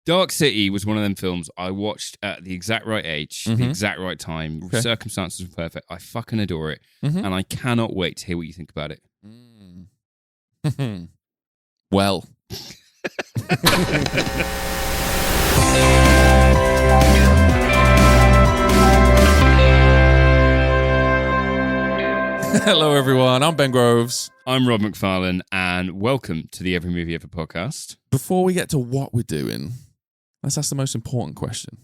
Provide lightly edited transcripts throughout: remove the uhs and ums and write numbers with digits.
Dark City was one of them films I watched at the exact right age, the exact right time. Okay. Circumstances were perfect. I fucking adore it. And I cannot wait to hear what you think about it. Well. Hello, everyone. I'm Ben Groves. I'm Rob McFarlane, and welcome to the Every Movie Ever podcast. Before we get to what we're doing, let's ask the most important question.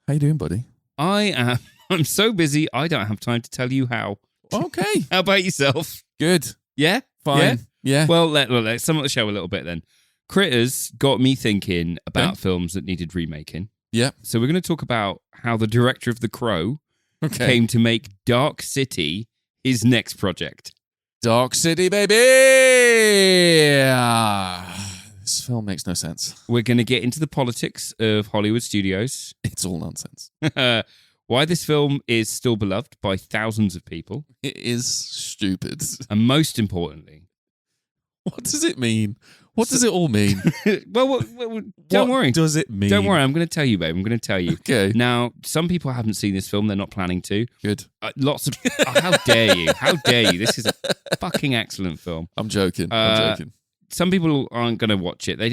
How you doing, buddy? I'm so busy, I don't have time to tell you how. Okay. How about yourself? Good. Yeah? Fine. Yeah. Well, let's sum up the show a little bit then. Critters got me thinking about films that needed remaking. Yeah. So we're going to talk about how the director of The Crow came to make Dark City his next project. Dark City, baby! This film makes no sense. We're going to get into the politics of Hollywood studios. It's all nonsense. Why this film is still beloved by thousands of people. It is stupid. And most importantly... What does it mean? What does it all mean? well, don't worry. What does it mean? Don't worry, I'm going to tell you, babe. I'm going to tell you. Okay. Now, some people haven't seen this film. They're not planning to. Good. Lots of... how dare you? How dare you? This is a fucking excellent film. I'm joking. Some people aren't going to watch it. They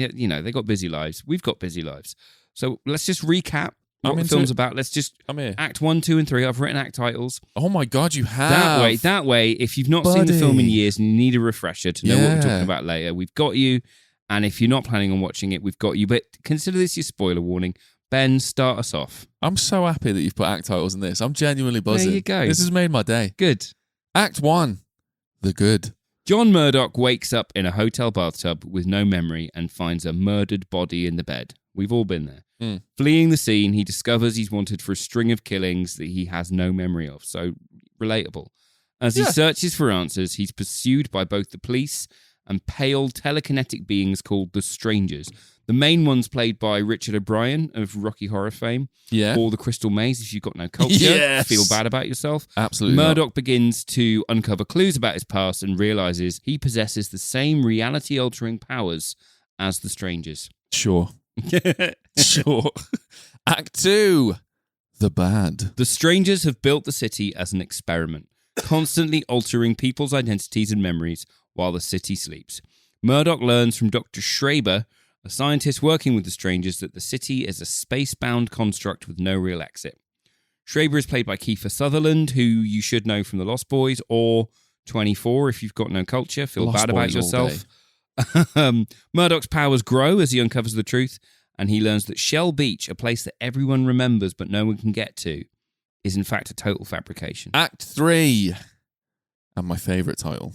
got busy lives. We've got busy lives. So let's just recap what the film's about. Let's just... I'm here. Act 1, 2, and 3. I've written act titles. Oh my God, you have. That way, if you've not seen the film in years and you need a refresher to know what we're talking about later, we've got you. And if you're not planning on watching it, we've got you. But consider this your spoiler warning. Ben, start us off. I'm so happy that you've put act titles in this. I'm genuinely buzzing. There you go. This has made my day. Good. Act 1. The Good. John Murdock wakes up in a hotel bathtub with no memory and finds a murdered body in the bed. We've all been there. Fleeing the scene, he discovers he's wanted for a string of killings that he has no memory of. So, relatable. As he searches for answers, he's pursued by both the police and pale telekinetic beings called the Strangers. The main one's played by Richard O Brien of Rocky Horror fame. Yeah. Or The Crystal Maze. If you've got no culture, feel bad about yourself. Absolutely Murdock begins to uncover clues about his past and realizes he possesses the same reality-altering powers as the Strangers. Sure. Sure. Act 2. The Bad. The Strangers have built the city as an experiment, constantly altering people's identities and memories while the city sleeps. Murdock learns from Dr. Schreiber, a scientist working with the Strangers, that the city is a space-bound construct with no real exit. Schreiber is played by Kiefer Sutherland, who you should know from The Lost Boys, or 24 if you've got no culture. Feel bad about yourself. Murdock's powers grow as he uncovers the truth, and he learns that Shell Beach, a place that everyone remembers but no one can get to, is in fact a total fabrication. Act 3. And my favourite title.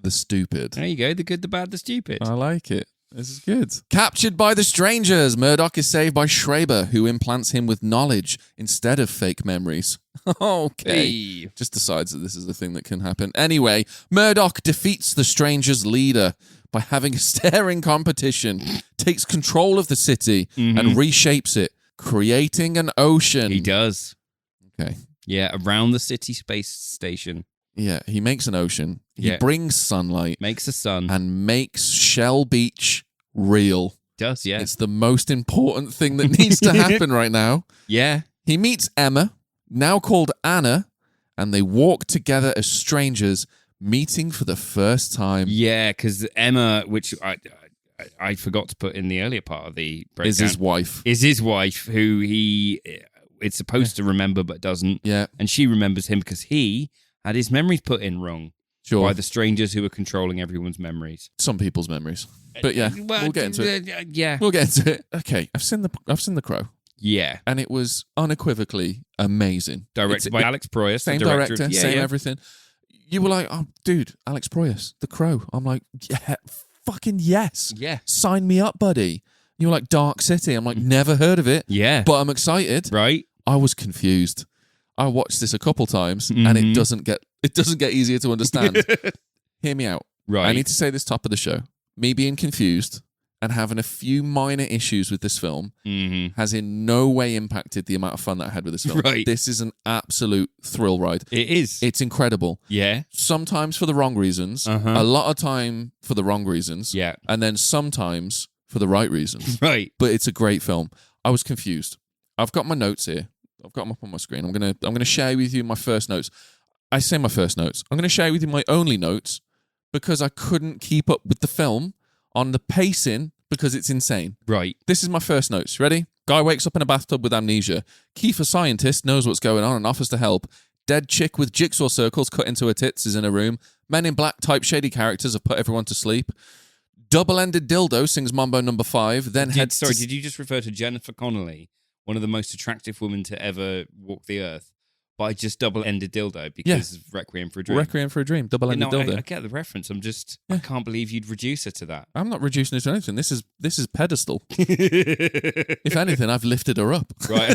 The Stupid. There you go. The Good, the Bad, the Stupid. I like it. This is good. Captured by the Strangers, Murdock is saved by Schreiber, who implants him with knowledge instead of fake memories. Okay. Hey. Just decides that this is the thing that can happen. Anyway, Murdock defeats the Strangers' leader by having a staring competition, takes control of the city and reshapes it, creating an ocean. He does. Okay. Yeah, around the city space station. Yeah, he makes an ocean. He brings sunlight. Makes a sun. And makes Shell Beach real. Does, yeah. It's the most important thing that needs to happen right now. Yeah. He meets Emma, now called Anna, and they walk together as strangers, meeting for the first time. Yeah, because Emma, which I forgot to put in the earlier part of the breakdown, is his wife. Is his wife, who he is supposed to remember but doesn't. Yeah. And she remembers him because he had his memories put in wrong. Sure. By the Strangers who are controlling everyone's memories. Some people's memories. But yeah, we'll get into it. Yeah. We'll get into it. Okay, I've seen The Crow. Yeah. And it was unequivally amazing. Directed by Alex Proyas. Same director, same everything. You were like, oh, dude, Alex Proyas, The Crow. I'm like, yeah, fucking yes. Yeah. Sign me up, buddy. You were like, Dark City. I'm like, never heard of it. Yeah. But I'm excited. Right. I was confused. I watched this a couple times and it doesn't get easier to understand. Hear me out. Right. I need to say this top of the show. Me being confused and having a few minor issues with this film has in no way impacted the amount of fun that I had with this film. Right. This is an absolute thrill ride. It is. It's incredible. Yeah. Sometimes for the wrong reasons. A lot of time for the wrong reasons. Yeah. And then sometimes for the right reasons. Right. But it's a great film. I was confused. I've got my notes here. I've got them up on my screen. I'm gonna share with you my first notes. I say my first notes. I'm gonna share with you my only notes because I couldn't keep up with the film on the pacing because it's insane. Right. This is my first notes. Ready? Guy wakes up in a bathtub with amnesia. Kiefer scientist knows what's going on and offers to help. Dead chick with jigsaw circles cut into her tits is in a room. Men in black type shady characters have put everyone to sleep. Double-ended dildo sings Mambo number 5. Then heads. Sorry, did you just refer to Jennifer Connelly, one of the most attractive women to ever walk the earth, by just double-ended dildo because of Requiem for a Dream? Requiem for a Dream. Double-ended dildo. I get the reference. I can't believe you'd reduce her to that. I'm not reducing it to anything. This is pedestal. If anything, I've lifted her up. Right.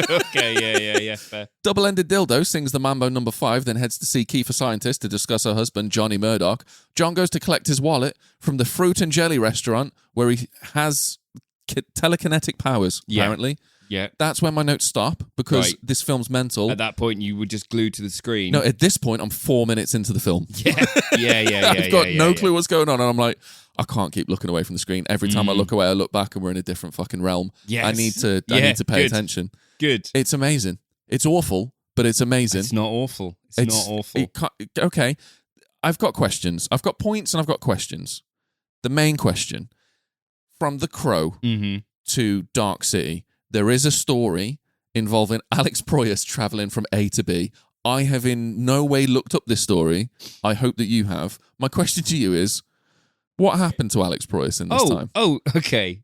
Okay. Yeah. Fair. Double-ended dildo sings the Mambo number 5, then heads to see Kiefer scientist to discuss her husband, Johnny Murdock. John goes to collect his wallet from the fruit and jelly restaurant where he has telekinetic powers, apparently. Yeah. That's when my notes stop because this film's mental. At that point, you were just glued to the screen. No, at this point, I'm 4 minutes into the film. Yeah. I've got no clue what's going on, and I'm like, I can't keep looking away from the screen. Every time I look away, I look back, and we're in a different fucking realm. Yes. I need to pay attention. Good. It's amazing. It's awful, but it's amazing. It's not awful. It's not awful. Okay. I've got questions. I've got points and I've got questions. The main question, from The Crow to Dark City, there is a story involving Alex Proyas travelling from A to B. I have in no way looked up this story. I hope that you have. My question to you is, what happened to Alex Proyas in this time? Oh, okay.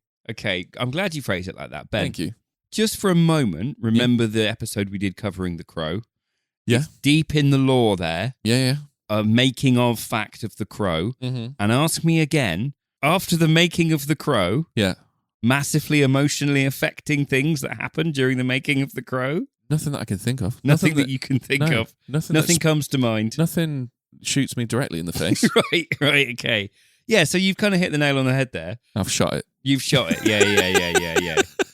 I'm glad you phrased it like that, Ben. Thank you. Just for a moment, remember the episode we did covering The Crow? Yeah. It's deep in the lore there. Yeah. A making of fact of The Crow. And ask me again, after the making of The Crow, massively emotionally affecting things that happened during the making of The Crow? Nothing that I can think of. Nothing that you can think of. Nothing comes to mind. Nothing shoots me directly in the face. Right, okay. Yeah, so you've kind of hit the nail on the head there. I've shot it. You've shot it. Yeah.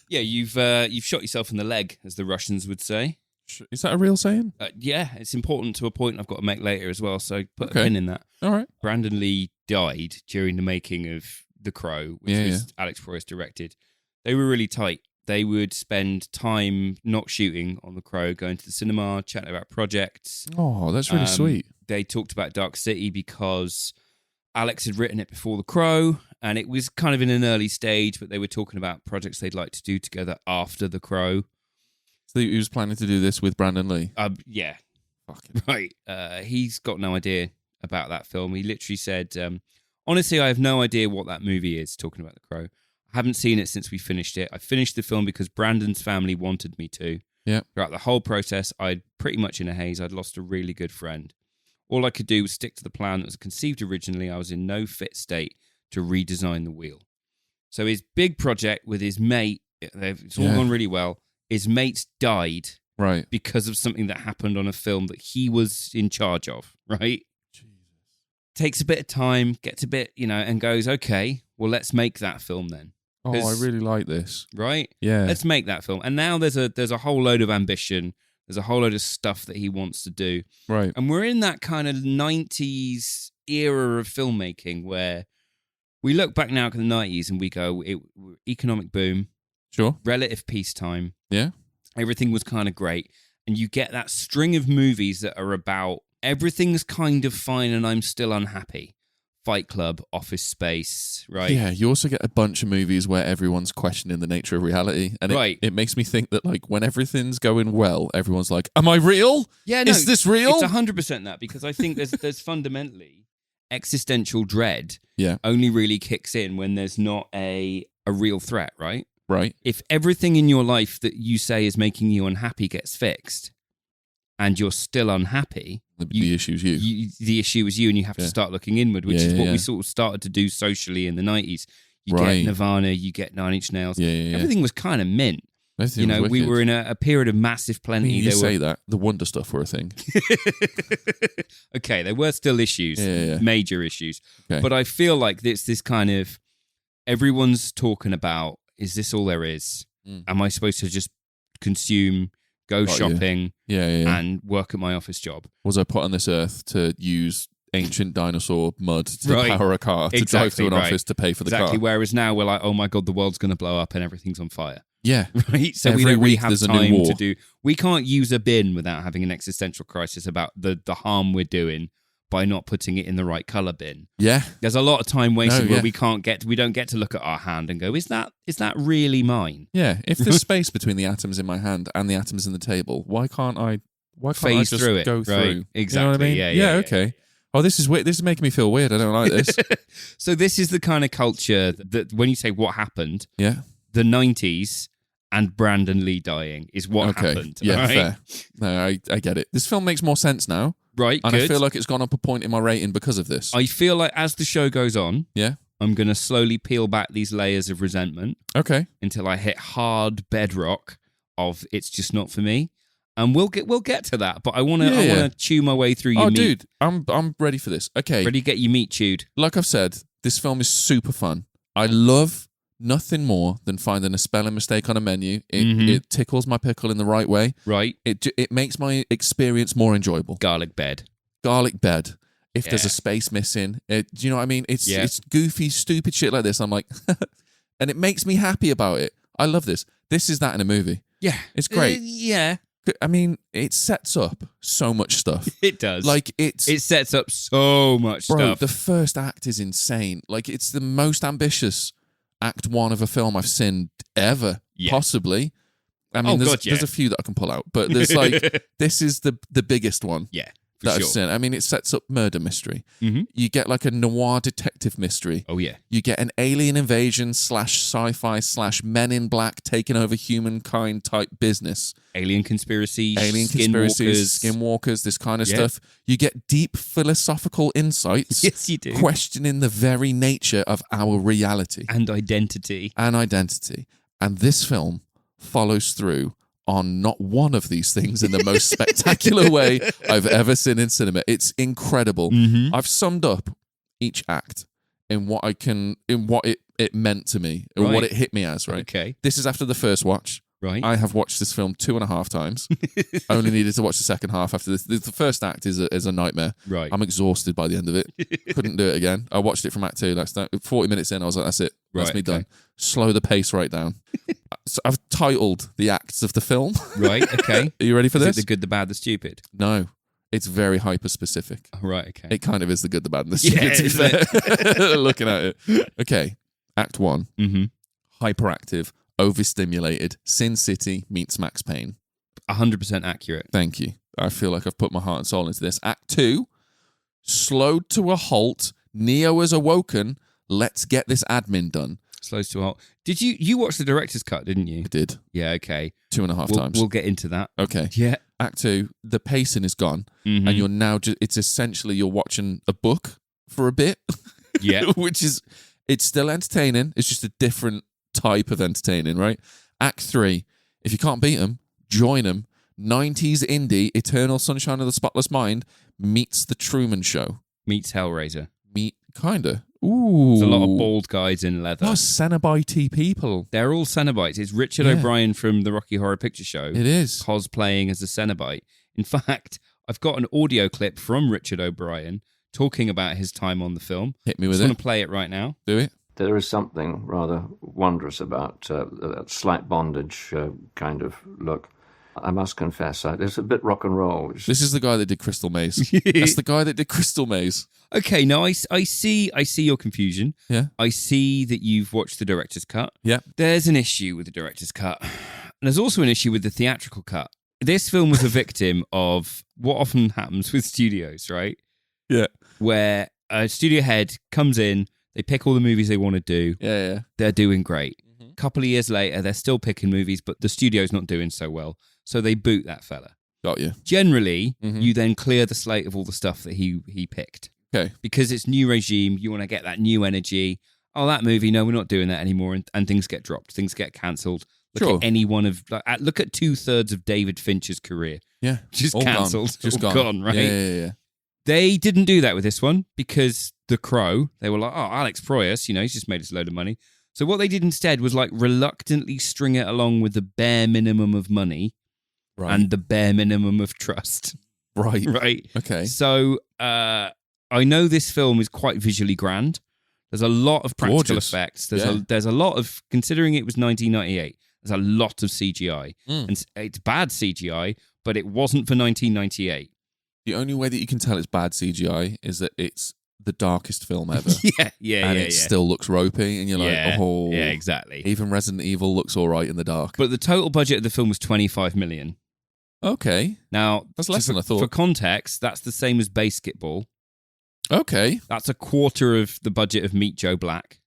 Yeah, you've shot yourself in the leg, as the Russians would say. Is that a real saying? Yeah, it's important to a point I've got to make later as well, so put a pin in that. All right. Brandon Lee died during the making of The Crow, which was Alex Proyas directed. They were really tight. They would spend time not shooting on The Crow, going to the cinema, chatting about projects. Oh, that's really sweet. They talked about Dark City because Alex had written it before The Crow, and it was kind of in an early stage, but they were talking about projects they'd like to do together after The Crow. So he was planning to do this with Brandon Lee? Yeah. Fucking. Right. He's got no idea about that film. He literally said, honestly, I have no idea what that movie is, talking about The Crow. I haven't seen it since we finished it. I finished the film because Brandon's family wanted me to. Yeah. Throughout the whole process, I'd pretty much in a haze. I'd lost a really good friend. All I could do was stick to the plan that was conceived originally. I was in no fit state to redesign the wheel. So his big project with his mate, it's all gone really well. His mates died because of something that happened on a film that he was in charge of, right? Jesus. Takes a bit of time, gets a bit, and goes, okay, well, let's make that film then. Oh, I really like this. Right? Yeah. Let's make that film. And now there's a whole load of ambition. There's a whole load of stuff that he wants to do. Right. And we're in that kind of 90s era of filmmaking where we look back now at the 90s and we go, economic boom. Sure. Relative peacetime. Yeah. Everything was kind of great. And you get that string of movies that are about everything's kind of fine and I'm still unhappy. Fight Club, Office Space, right? Yeah, you also get a bunch of movies where everyone's questioning the nature of reality. And it makes me think that, like, when everything's going well, everyone's like, am I real? Yeah, no, is this real? It's 100% that, because I think there's fundamentally existential dread Yeah. only really kicks in when there's not a real threat, right? Right. If everything in your life that you say is making you unhappy gets fixed and you're still unhappy, the issue is you. The issue is you, and you have to start looking inward, which is what we sort of started to do socially in the 90s. You get Nirvana, you get Nine Inch Nails. Everything was kind of mint. We were in a period of massive plenty. You say that. The Wonder Stuff were a thing. Okay, there were still issues, major issues. Okay. But I feel like this kind of, everyone's talking about, is this all there is? Am I supposed to just consume, go shopping, and work at my office job? Was I put on this earth to use ancient dinosaur mud to Right. power a car, to drive to an office to pay for the car. Whereas now we're like, oh my God, the world's going to blow up and everything's on fire. Yeah. Right? So Every we don't really week have there's a new time war. to do... We can't use a bin without having an existential crisis about the harm we're doing by not putting it in the right colour bin. Yeah. There's a lot of time wasted where yeah. we don't get to look at our hand and go, is that really mine? Yeah. If there's space between the atoms in my hand and the atoms in the table, why can't I Phase just through it. go through? Right. Exactly. You know what I mean? Yeah, okay. Oh, this is weird. This is making me feel weird. I don't like this. So this is the kind of culture that when you say what happened, Yeah. the 90s and Brandon Lee dying is what happened. Yeah, right? fair. No, I get it. This film makes more sense now. Right, And good. I feel like it's gone up a point in my rating because of this. I feel like as the show goes on, Yeah. I'm going to slowly peel back these layers of resentment Okay. until I hit hard bedrock of it's just not for me. And we'll get to that, but I want to chew my way through your meat. Dude, I'm ready for this. Okay. Ready to get your meat chewed. Like I've said, this film is super fun. I love nothing more than finding a spelling mistake on a menu. It tickles my pickle in the right way. Right. It makes my experience more enjoyable. Garlic bed. If there's a space missing, do you know what I mean? It's goofy, stupid shit like this. I'm like, and it makes me happy about it. I love this. This is that in a movie. Yeah. It's great. Yeah. I mean, it sets up so much stuff. It does. Like it sets up so much stuff. The first act is insane. Like it's the most ambitious act one of a film I've seen ever, possibly. I mean, there's a few that I can pull out, but there's like this is the biggest one. Yeah. That I've seen. I mean, it sets up murder mystery. Mm-hmm. You get like a noir detective mystery. Oh, yeah. You get an alien invasion / sci-fi / Men in Black taking over humankind type business. Alien conspiracies, skinwalkers, this kind of stuff. You get deep philosophical insights. Yes, you do. Questioning the very nature of our reality. And identity. And this film follows through on not one of these things in the most spectacular way I've ever seen in cinema. It's incredible. Mm-hmm. I've summed up each act in what it meant to me, and what it hit me as, right? Okay. This is after the first watch. Right. I have watched this film 2.5 times. I only needed to watch the second half after this. The first act is a nightmare. Right. I'm exhausted by the end of it. Couldn't do it again. I watched it from act 2. That's 40 minutes in. I was like, that's it. That's me done. Slow the pace right down. So I've titled the acts of the film. Right. Okay. Are you ready for this? Is it the good, the bad, the stupid? No. It's very hyper specific. Oh, right. Okay. It kind of is the good, the bad, and the stupid. To be fair. Looking at it. Okay. Act 1. Mm-hmm. Hyperactive. Overstimulated. Sin City meets Max Payne. 100% accurate. Thank you. I feel like I've put my heart and soul into this. Act 2, slowed to a halt. Neo has awoken. Let's get this admin done. Slows to a halt. Did you watch the director's cut, didn't you? I did. Yeah, okay. 2.5 times. We'll get into that. Okay. Yeah. Act 2, the pacing is gone. Mm-hmm. And you're now it's essentially you're watching a book for a bit. Yeah. Which is, it's still entertaining. It's just a different type of entertaining, right? Act 3, if you can't beat them, join them. 90s indie, Eternal Sunshine of the Spotless Mind meets The Truman Show. Meets Hellraiser. Kinda. Ooh. There's a lot of bald guys in leather. Oh, Cenobite people. They're all Cenobites. It's Richard O Brien from the Rocky Horror Picture Show. It is. Cosplaying as a Cenobite. In fact, I've got an audio clip from Richard O Brien talking about his time on the film. Hit me with it. I just want to play it right now. Do it. There is something rather wondrous about that slight bondage kind of look. I must confess, it's a bit rock and roll. This is the guy that did Crystal Maze. That's the guy that did Crystal Maze. Okay, now I see your confusion. Yeah. I see that you've watched the director's cut. Yeah. There's an issue with the director's cut. And there's also an issue with the theatrical cut. This film was a victim of what often happens with studios, right? Yeah. Where a studio head comes in, they pick all the movies they want to do. Yeah. They're doing great. A couple of years later, they're still picking movies, but the studio's not doing so well. So they boot that fella. Got you. Generally, you then clear the slate of all the stuff that he picked. Okay. Because it's new regime, you want to get that new energy. Oh, that movie, no, we're not doing that anymore. And things get dropped. Things get cancelled. Look at any one of... look at 2/3 of David Fincher's career. Yeah. Just all cancelled. Just gone, right? Yeah. They didn't do that with this one because The Crow, they were like, oh, Alex Proyas, he's just made us a load of money. So what they did instead was reluctantly string it along with the bare minimum of money and the bare minimum of trust. Right. Right. Okay. So I know this film is quite visually grand. There's a lot of practical Gorgeous. effects. There's a lot of, considering it was 1998, there's a lot of CGI. And it's bad CGI, but it wasn't for 1998. The only way that you can tell it's bad CGI is that it's the darkest film ever. And it still looks ropey, and you're like, yeah, exactly. Even Resident Evil looks all right in the dark. But the total budget of the film was 25 million. Okay. Now, that's less than I thought. For context, that's the same as Basketball. Okay. That's a quarter of the budget of Meet Joe Black.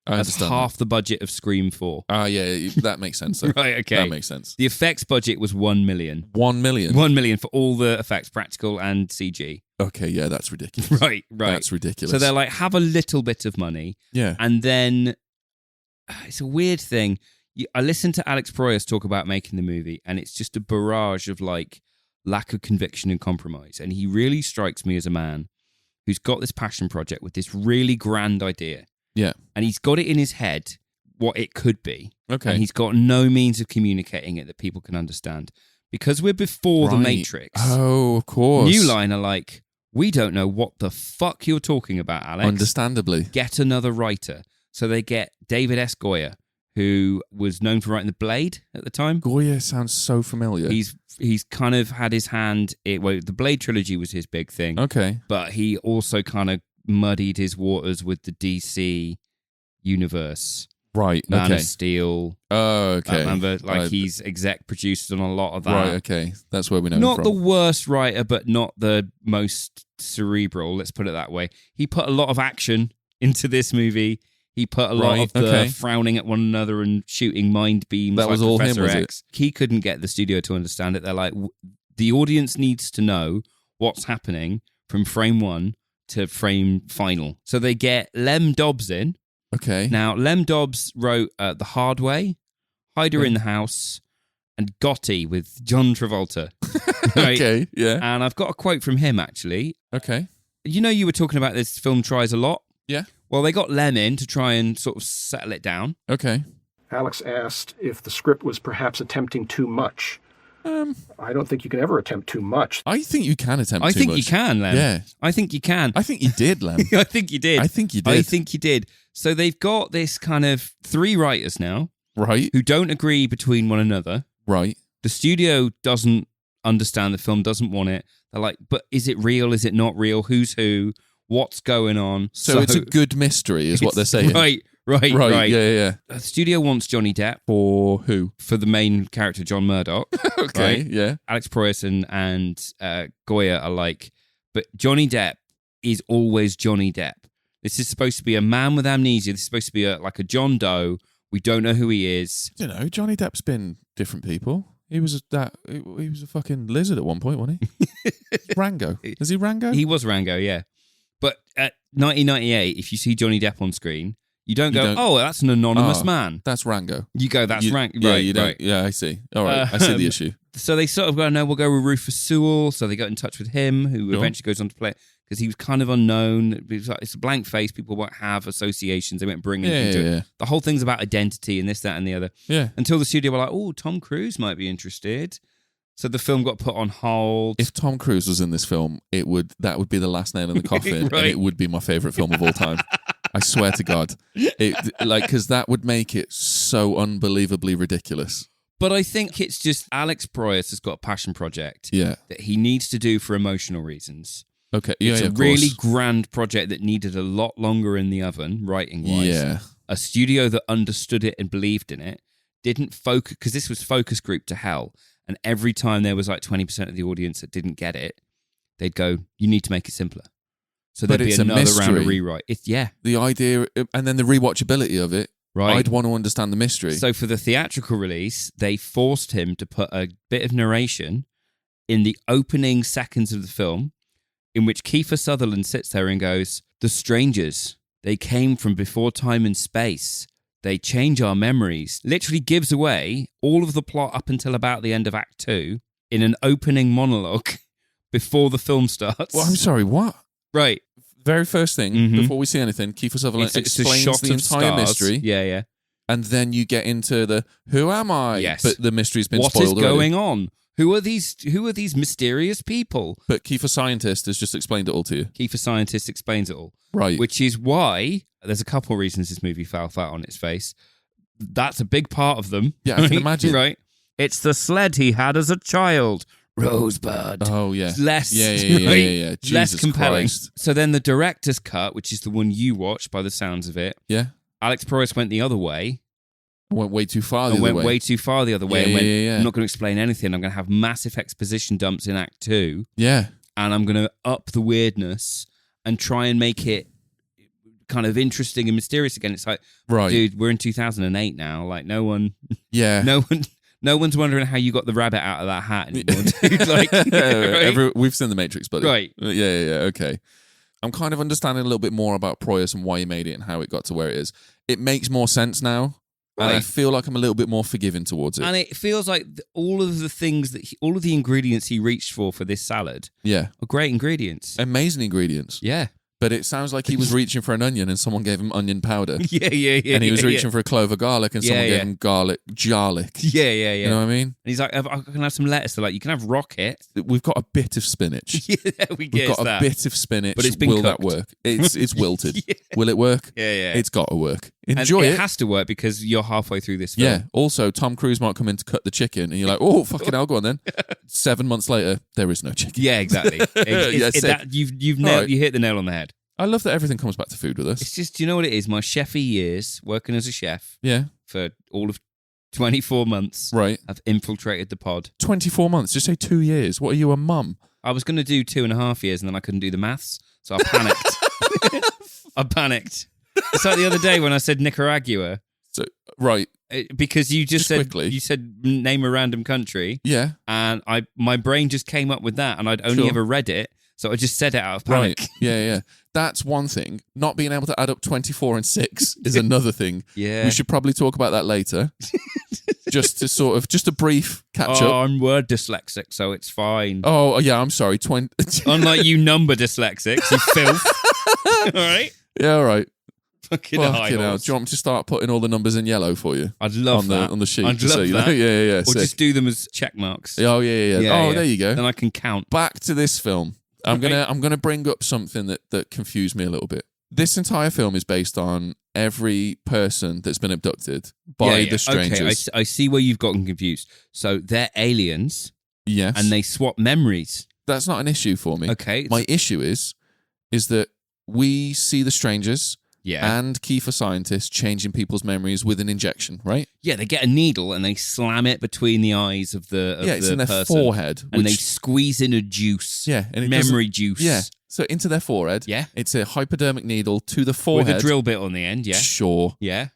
That's half the budget of Scream 4. Yeah, that makes sense. Right, okay. That makes sense. The effects budget was 1 million. 1 million? 1 million for all the effects, practical and CG. Okay, yeah, that's ridiculous. Right. That's ridiculous. So they're like, have a little bit of money. Yeah. And then, it's a weird thing. I listened to Alex Proyas talk about making the movie, and it's just a barrage of like lack of conviction and compromise. And he really strikes me as a man who's got this passion project with this really grand idea. Yeah. And he's got it in his head what it could be. Okay. And he's got no means of communicating it that people can understand. Because we're before The Matrix. Oh, of course. New Line are like, we don't know what the fuck you're talking about, Alex. Understandably. Get another writer. So they get David S. Goyer, who was known for writing The Blade at the time. Goyer sounds so familiar. He's kind of had his hand... the Blade trilogy was his big thing. Okay. But he also kind of muddied his waters with the DC universe. Right, Man of Steel. Oh, okay. Remember, he's exec produced on a lot of that. Right, okay. That's where we know him Not from. the worst writer, but not the most cerebral, let's put it that way. He put a lot of action into this movie. He put a lot of the frowning at one another and shooting mind beams. That was all Professor him, was X. He couldn't get the studio to understand it. They're like, the audience needs to know what's happening from frame 1 to frame final. So they get Lem Dobbs in. Okay. Now, Lem Dobbs wrote The Hard Way, Hider in the House, and Gotti with John Travolta. Right? Okay, yeah. And I've got a quote from him, actually. Okay. You know, you were talking about this film tries a lot. Yeah. Well, they got Lem in to try and sort of settle it down. Okay. Alex asked if the script was perhaps attempting too much. I don't think you can ever attempt too much. I think you can attempt too much. I think you can, Lem. Yeah. I think you can. I think you did, Lem. I think you did. I think you did. I think you did. So they've got this kind of 3 writers now. Right. Who don't agree between one another. Right. The studio doesn't understand the film, doesn't want it. They're like, but is it real? Is it not real? Who's who? What's going on? So it's a good mystery, is what they're saying. Right. Yeah. The studio wants Johnny Depp. For who? For the main character, John Murdock. Okay, right? yeah. Alex Proyas and Goyer are like, but Johnny Depp is always Johnny Depp. This is supposed to be a man with amnesia. This is supposed to be like a John Doe. We don't know who he is. I don't know. Johnny Depp's been different people. He was a fucking lizard at one point, wasn't he? Rango. Is he Rango? He was Rango, yeah. But at 1998, if you see Johnny Depp on screen, you don't go, oh, that's an anonymous man. That's Rango. You go, that's Rango. Yeah, right, you don't. Right. Yeah, I see. All right, I see the issue. So they sort of go, no, we'll go with Rufus Sewell. So they got in touch with him, who eventually goes on to play it, because he was kind of unknown. It's a blank face. People won't have associations. They won't bring anything to it. The whole thing's about identity and this, that, and the other. Yeah. Until the studio were like, oh, Tom Cruise might be interested. So the film got put on hold. If Tom Cruise was in this film, that would be the last nail in the coffin, Right. and it would be my favorite film of all time. I swear to God, because that would make it so unbelievably ridiculous. But I think it's just Alex Proyas has got a passion project that he needs to do for emotional reasons. Okay, yeah, it's a of really course. grand project that needed a lot longer in the oven, writing-wise. Yeah. A studio that understood it and believed in it didn't focus, because this was focus group to hell. And every time there was like 20% of the audience that didn't get it, they'd go, you need to make it simpler. So there'd be another round of rewrite. The idea, and then the rewatchability of it, right. I'd want to understand the mystery. So for the theatrical release, they forced him to put a bit of narration in the opening seconds of the film, in which Kiefer Sutherland sits there and goes, the strangers, they came from before time and space. They change our memories. Literally gives away all of the plot up until about the end of Act 2 in an opening monologue before the film starts. Well, I'm sorry, what? Right. Very first thing, before we see anything, Kiefer Sutherland explains the entire mystery. Yeah. And then you get into the, who am I? Yes. But the mystery's been what spoiled is going on? Who are these mysterious people? But Kiefer Scientist has just explained it all to you. Kiefer Scientist explains it all. Right. Which is why there's a couple of reasons this movie fell flat on its face. That's a big part of them. Yeah, I can imagine. Right. It's the sled he had as a child. Rosebud. Oh, yeah. Less, Yeah. less Jesus compelling. Christ. So then the director's cut, which is the one you watched by the sounds of it, Yeah. Alex Proyas went the other way. Went way too far the And other went way. way too far the other way. Yeah, and went, yeah. I'm not going to explain anything. I'm going to have massive exposition dumps in Act 2. Yeah. And I'm going to up the weirdness and try and make it kind of interesting and mysterious again. It's like, Right. dude, we're in 2008 now. Like, no one... Yeah. No one's wondering how you got the rabbit out of that hat anymore, dude. Like, right? We've seen The Matrix, buddy. Right. Yeah. Okay. I'm kind of understanding a little bit more about Proyas and why he made it and how it got to where it is. It makes more sense now. And I Right. feel like I'm a little bit more forgiving towards it. And it feels like all of the things all of the ingredients he reached for this salad Yeah. are great ingredients. Amazing ingredients. Yeah. But it sounds like he was reaching for an onion and someone gave him onion powder. Yeah. And he was reaching for a clove of garlic and someone Yeah, gave yeah. him garlic. Yeah. You know what I mean? And he's like, I can have some lettuce. They're like, you can have rocket. We've got a bit of spinach. Yeah, we We've get got that. a bit of spinach. But it's been Will that cooked. work? It's wilted. Yeah. Will it work? Yeah. It's got to work. And Enjoy it it. has to work because you're halfway through this film. Yeah. Also, Tom Cruise might come in to cut the chicken, and you're like, "Oh, fucking hell, go on then." 7 months later, there is no chicken. Yeah, exactly. sick. You've All right. you hit the nail on the head. I love that everything comes back to food with us. It's just, you know what it is? My chefy years working as a chef Yeah. for all of 24 months Right. have infiltrated the pod. 24 months. Just say 2 years. What are you, a mum? I was going to do 2.5 years and then I couldn't do the maths, so I panicked. I panicked. It's like the other day when I said Nicaragua, So right. because you just said quickly. you said name a random country, Yeah. and my brain just came up with that, and I'd only Sure. ever read it, so I just said it out of panic. Right. Yeah. That's one thing. Not being able to add up 24 and 6 is another thing. Yeah. We should probably talk about that later. Just a brief catch Oh, up. I'm word dyslexic, so it's fine. Oh, yeah, I'm sorry. 20. Unlike you number dyslexics, you filth. All right? Yeah, all right. Fucking high Do you horse. want me to start putting all the numbers in yellow for you? I'd love that. On the sheet. I'd just love so you that. know. Yeah. Or Sick. just do them as check marks. Oh, yeah. Yeah. There you go. Then I can count. Back to this film. I'm gonna bring up something that confused me a little bit. This entire film is based on every person that's been abducted by the strangers. Okay, I see where you've gotten confused. So they're aliens, Yes. and they swap memories. That's not an issue for me. Okay. My issue is that we see the strangers Yeah. and Kiefer Scientist changing people's memories with an injection, right? Yeah, they get a needle and they slam it between the eyes of the It's the in their person, forehead. and they which- squeeze in a juice. Yeah, and it memory juice. Yeah, so into their forehead. Yeah. It's a hypodermic needle to the forehead. With a drill bit on the end. Yeah. Sure. Yeah.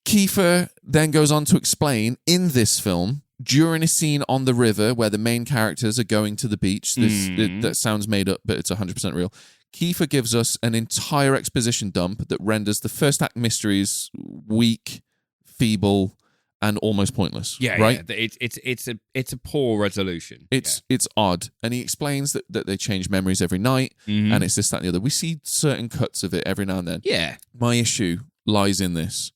Kiefer then goes on to explain in this film, during a scene on the river where the main characters are going to the beach. That sounds made up, but it's 100% real. Kiefer gives us an entire exposition dump that renders the first act mysteries weak, feeble, and almost pointless. Yeah. right. Yeah. It's a poor resolution. It's odd, and he explains that they change memories every night, and it's this, that, and the other. We see certain cuts of it every now and then. Yeah. My issue lies in this: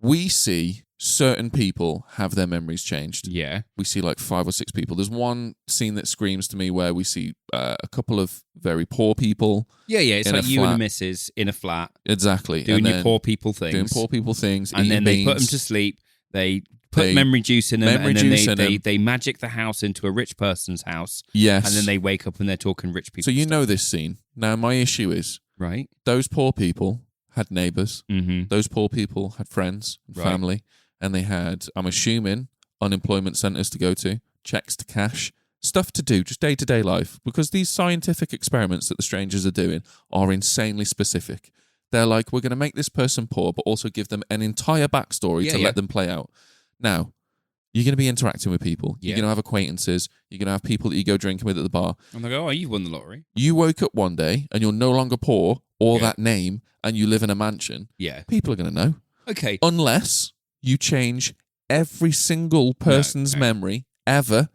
we see certain people have their memories changed. Yeah. We see like 5 or 6 people. There's one scene that screams to me where we see a couple of very poor people. Yeah. It's in like a you and flat. the missus in a flat Exactly. doing And your then poor people things. doing poor people things, and then they eating put them beans. to sleep. They put They- memory juice in them, memory and then juice in them. they magic the house into a rich person's house, Yes. and then they wake up and they're talking rich people. So you stuff. know this scene. Now my issue is Right? those poor people had neighbours. Mm-hmm. Those poor people had friends, and Right. family, and they had, I'm assuming, unemployment centres to go to, checks to cash, stuff to do, just day-to-day life. Because these scientific experiments that the strangers are doing are insanely specific. They're like, we're going to make this person poor, but also give them an entire backstory to let them play out. Now, you're going to be interacting with people. Yeah. You're going to have acquaintances. You're going to have people that you go drinking with at the bar. And they go, oh, you've won the lottery. You woke up one day and you're no longer poor or Yeah. that name and you live in a mansion. Yeah. People are going to know. Okay. Unless you change every single person's no. memory ever.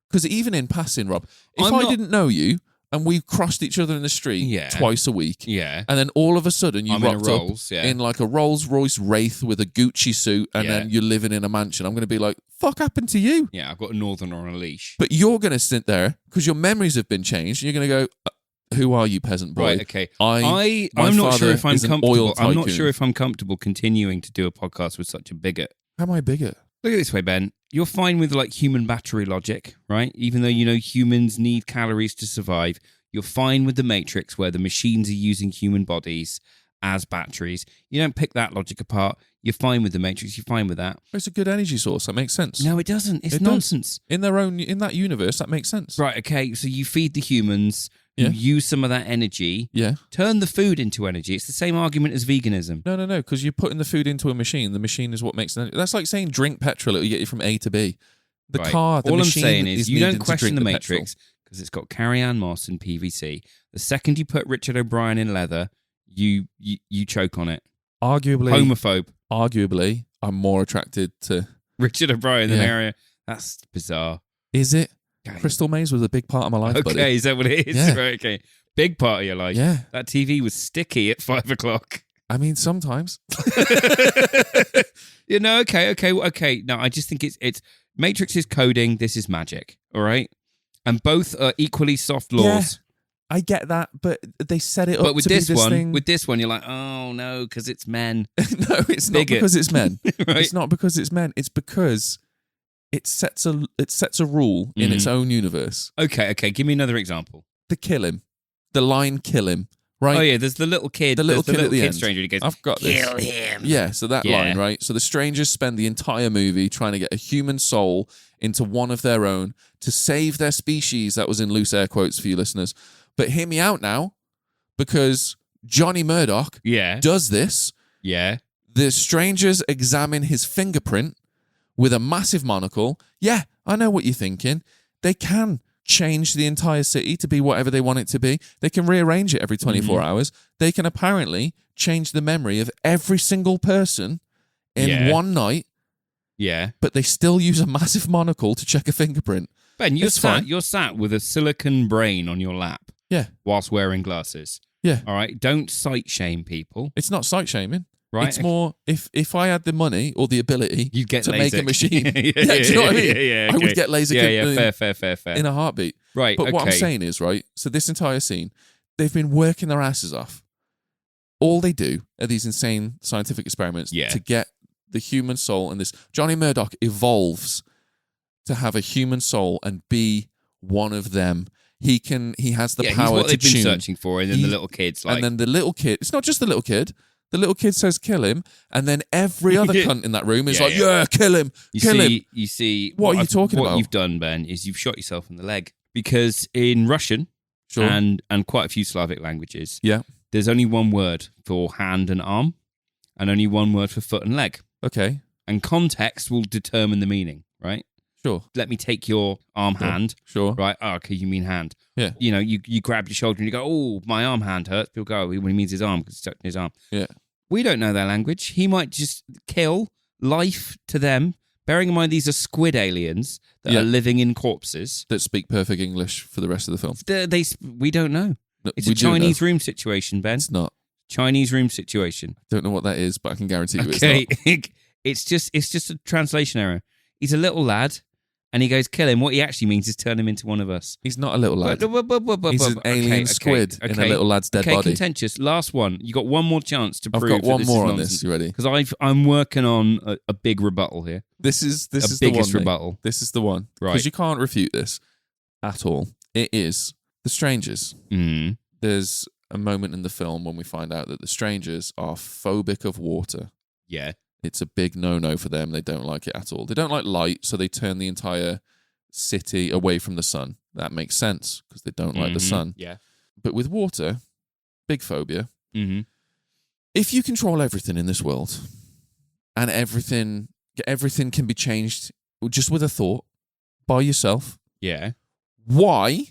Because even in passing, Rob, if I'm I not- didn't know you and we crossed each other in the street Yeah. twice a week, Yeah. and then all of a sudden you I'm in a rocked Rolls, up yeah. in like a Rolls Royce Wraith with a Gucci suit, and Yeah. then you're living in a mansion, I'm going to be like, fuck happened to you? Yeah, I've got a northerner on a leash. But you're going to sit there because your memories have been changed. And you're going to go, who are you, peasant boy? Right, okay. My I'm not sure father if I'm is an comfortable. oil I'm not tycoon. sure if I'm comfortable continuing to do a podcast with such a bigot. How am I bigot? Look at it this way, Ben. You're fine with like human battery logic, right? Even though you know humans need calories to survive, you're fine with the Matrix where the machines are using human bodies as batteries. You don't pick that logic apart. You're fine with the Matrix. You're fine with that. It's a good energy source. That makes sense. No, it doesn't. It's It does. nonsense. In that universe, that makes sense. Right, okay. So you feed the humans, you Yeah. use some of that energy, Yeah. turn the food into energy. It's the same argument as veganism. No, because you're putting the food into a machine. The machine is what makes it. That's like saying drink petrol. It'll get you from A to B. The Right. car, the All I'm machine saying is you don't needing to question drink the petrol. Matrix because it's got Carrie-Anne Moss and PVC. The second you put Richard O'Brien in leather, you choke on it. Arguably, I'm more attracted to. Richard O'Brien than Yeah. Harry. That's bizarre. Is it? Okay. Crystal Maze was a big part of my life, Okay, buddy. is that what it is? Yeah. Right, okay. Big part of your life. Yeah. That TV was sticky at 5 o'clock. I mean, sometimes. You know, okay. No, I just think it's Matrix is coding, this is magic, all right? And both are equally soft laws. I get that, but they set it up But with to this be this one, thing. with this one, you're like, oh no, because it's men. No, it's not Bigot. because it's men. Right? It's not because it's men. It's because it sets a rule in its own universe. Okay, give me another example. The kill him. The line kill him. Right? Oh yeah, there's the little kid. The little there's kid at the end. stranger. He goes, I've got this. kill him. Yeah, so that Yeah. line, right? So the strangers spend the entire movie trying to get a human soul into one of their own to save their species. That was in loose air quotes for you listeners. But hear me out now, because Johnny Murdock Yeah, does this. yeah. The strangers examine his fingerprint with a massive monocle. Yeah, I know what you're thinking. They can change the entire city to be whatever they want it to be. They can rearrange it every 24 hours. They can apparently change the memory of every single person in Yeah. one night, Yeah. but they still use a massive monocle to check a fingerprint. Ben, It's fine. you're sat with a silicon brain on your lap Yeah, whilst wearing glasses. yeah. All right, don't sight shame people. It's not sight shaming. Right? It's more if I had the money or the ability You'd get to make a LASIK. machine. Yeah, do you know what I mean? yeah, I okay. would get LASIK fair. in a heartbeat. Right, But what I'm okay. saying is, right, so this entire scene, they've been working their asses off. All they do are these insane scientific experiments Yeah. to get the human soul, and this Johnny Murdock evolves to have a human soul and be one of them. He has the Yeah, he's power what to they've been tune. searching for, and then the little kids like. And then the little kid, it's not just the little kid. The little kid says kill him, and then every other cunt in that room is Yeah, like, yeah. yeah, kill him. You see. What are you talking What about? you've done, Ben, is you've shot yourself in the leg because in Russian Sure. and quite a few Slavic languages, Yeah. there's only one word for hand and arm, and only one word for foot and leg. Okay. And context will determine the meaning, right? Sure. Let me take your arm hand. Sure. Right. Oh, okay, you mean hand. Yeah. You know, you grab your shoulder and you go, oh, my arm hand hurts. People go, oh, he means his arm because it's touching his arm. Yeah. We don't know their language. He might just kill life to them. Bearing in mind these are squid aliens that Yeah. are living in corpses. That speak perfect English for the rest of the film. We don't know. No, It's we a do know. Chinese room situation, Ben. It's not. Chinese room situation. Don't know what that is, but I can guarantee you Okay. it's not. It's just a translation error. He's a little lad and he goes, kill him. What he actually means is turn him into one of us. He's not a little lad. He's an Okay, alien okay, squid in a okay. little lad's dead Okay, body. contentious. Last one. You got one more chance to I've prove got one that more is on nonsense. this. You ready? Because I'm working on a big rebuttal here. This is The the one. biggest mate. rebuttal. This is the one. Right. Because you can't refute this at all. It is the strangers. Mm. There's a moment in the film when we find out that the strangers are phobic of water. Yeah. It's a big no-no for them. They don't like it at all. They don't like light, so they turn the entire city away from the sun. That makes sense because they don't like the sun. Yeah. But with water, big phobia. Mm-hmm. If you control everything in this world and everything can be changed just with a thought by yourself, Yeah. why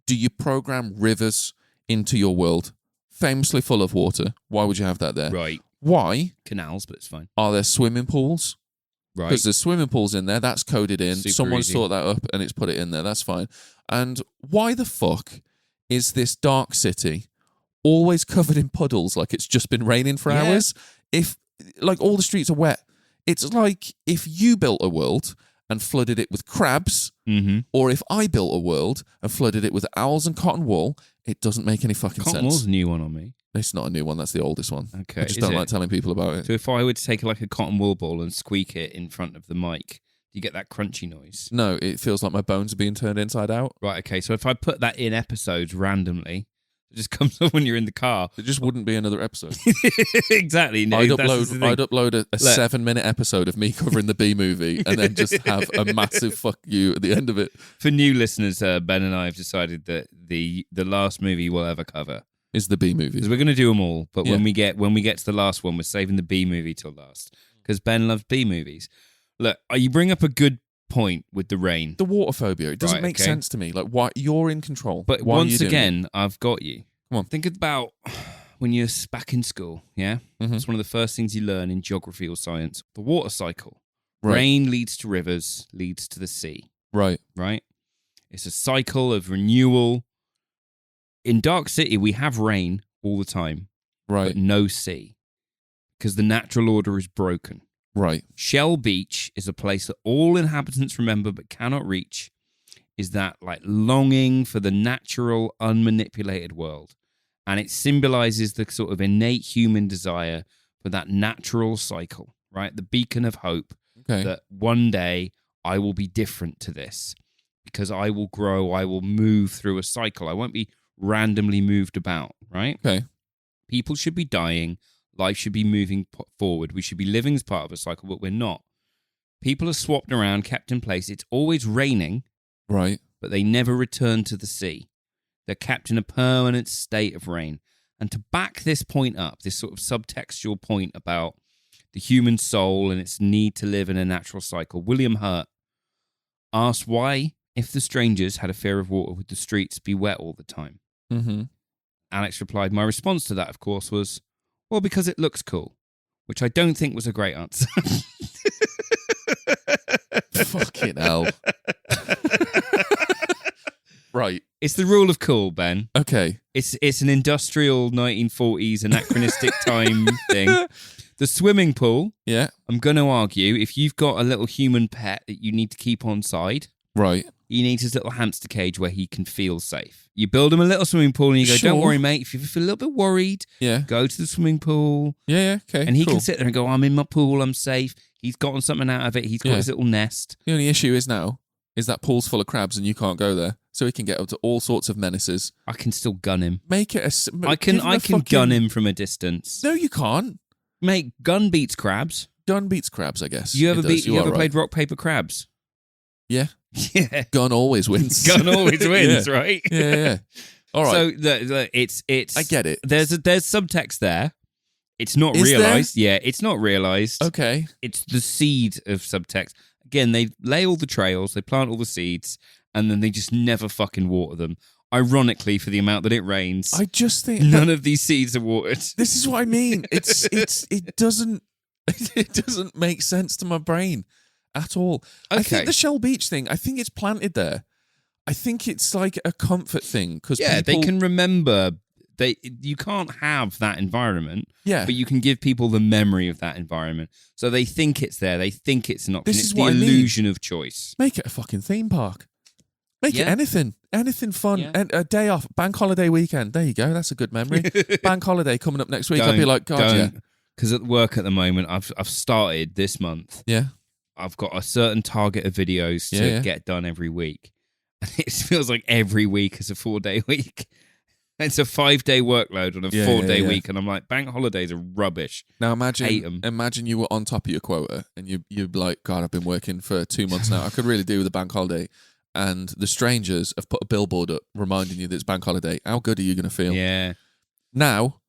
do you program rivers into your world famously full of water? Why would you have that there? Right. Why Canals, but it's fine. are there swimming pools? Right. Because there's swimming pools in there, that's coded in. Super Someone's easy. thought that up and it's put it in there, that's fine. And why the fuck is this dark city always covered in puddles like it's just been raining for hours? If, like, all the streets are wet. It's like if you built a world and flooded it with crabs, Mm-hmm. or if I built a world and flooded it with owls and cotton wool, it doesn't make any fucking Cotton sense. wool's a new one on me. It's not a new one. That's the oldest one. Okay, I just is don't it? like telling people about it. So if I were to take like a cotton wool ball and squeak it in front of the mic, do you get that crunchy noise? No, it feels like my bones are being turned inside out. Right, okay. So if I put that in episodes randomly, it just comes up when you're in the car. It just wouldn't be another episode. Exactly. No, I'd that's the thing. upload a 7-minute episode of me covering the B movie and then just have a massive fuck you at the end of it. For new listeners, Ben and I have decided that the last movie we'll ever cover Is the B movie. because we're going to do them all, but Yeah. when we get to the last one, we're saving the B movie till last because Ben loves B movies. Look, you bring up a good point with the rain, The water phobia. It doesn't Right, make okay. sense to me. Like, why you're in control. but Why are you once doing it? again, I've got you. Come on. Think about when you're back in school. Yeah, Mhm. it's one of the first things you learn in geography or science: the water cycle. Right. Rain leads to rivers, leads to the sea. Right. Right? It's a cycle of renewal. In Dark City, we have rain all the time, Right. but no sea because the natural order is broken. Right. Shell Beach is a place that all inhabitants remember but cannot reach. Is that like longing for the natural, unmanipulated world. And it symbolizes the sort of innate human desire for that natural cycle, right? The beacon of hope Okay. that one day I will be different to this because I will grow, I will move through a cycle. I won't be randomly moved about, right? Okay. People should be dying. Life should be moving forward. We should be living as part of a cycle, but we're not. People are swapped around, kept in place. It's always raining, Right. but they never return to the sea. They're kept in a permanent state of rain. And to back this point up, this sort of subtextual point about the human soul and its need to live in a natural cycle, William Hurt asked why, if the strangers had a fear of water, would the streets be wet all the time? Mm-hmm. Alex replied, my response to that, of course, was, well, because it looks cool, which I don't think was a great answer. Fucking hell. Right. It's the rule of cool, Ben. Okay. It's an industrial 1940s anachronistic time thing. The swimming pool, Yeah. I'm going to argue, if you've got a little human pet that you need to keep on side, Right. he needs his little hamster cage where he can feel safe. You build him a little swimming pool and you go, Sure. don't worry, mate. If you feel a little bit worried, Yeah. go to the swimming pool. Yeah. Yeah. Okay. And he cool. can sit there and go, I'm in my pool, I'm safe. He's gotten something out of it. He's got Yeah. his little nest. The only issue is now is that pool's full of crabs and you can't go there, so he can get up to all sorts of menaces. I can still gun him. Make it I can gun him from a distance. No, you can't. Mate, gun beats crabs. Gun beats crabs, I guess. You It ever does. You are right. played rock, paper, crabs? Yeah. Yeah. Gun always wins. Gun always wins, Yeah. right? Yeah. Yeah. All right. So it's I get it. There's subtext there. It's not Is there? realized. Yeah, it's not realized. Okay. It's the seed of subtext. Again, they lay all the trails, they plant all the seeds, and then they just never fucking water them. Ironically, for the amount that it rains, I just think none of these seeds are watered. this is what I mean. It doesn't make sense to my brain at all. I Okay. think the Shell Beach thing, I think it's planted there. I think it's like a comfort thing because Yeah, people, they can remember. You can't have that environment, Yeah. but you can give people the memory of that environment. So they think it's there. They think it's an option. This It's is the what I mean. illusion of choice. Make it a fucking theme park. Make Yeah. it anything fun. Yeah. And a day off, bank holiday weekend. There you go. That's a good memory. Bank holiday coming up next week. I'll be like, God, yeah. Because at work at the moment, I've started this month. Yeah. I've got a certain target of videos to Yeah. get done every week. And it feels like every week is a 4-day week. It's a 5-day workload on a Yeah, 4-day yeah. week. And I'm like, bank holidays are rubbish. Now Hate 'em. imagine you were on top of your quota and you're like, God, I've been working for 2 months now. I could really do with a bank holiday. And the strangers have put a billboard up reminding you that it's bank holiday. How good are you going to feel? Yeah. Now,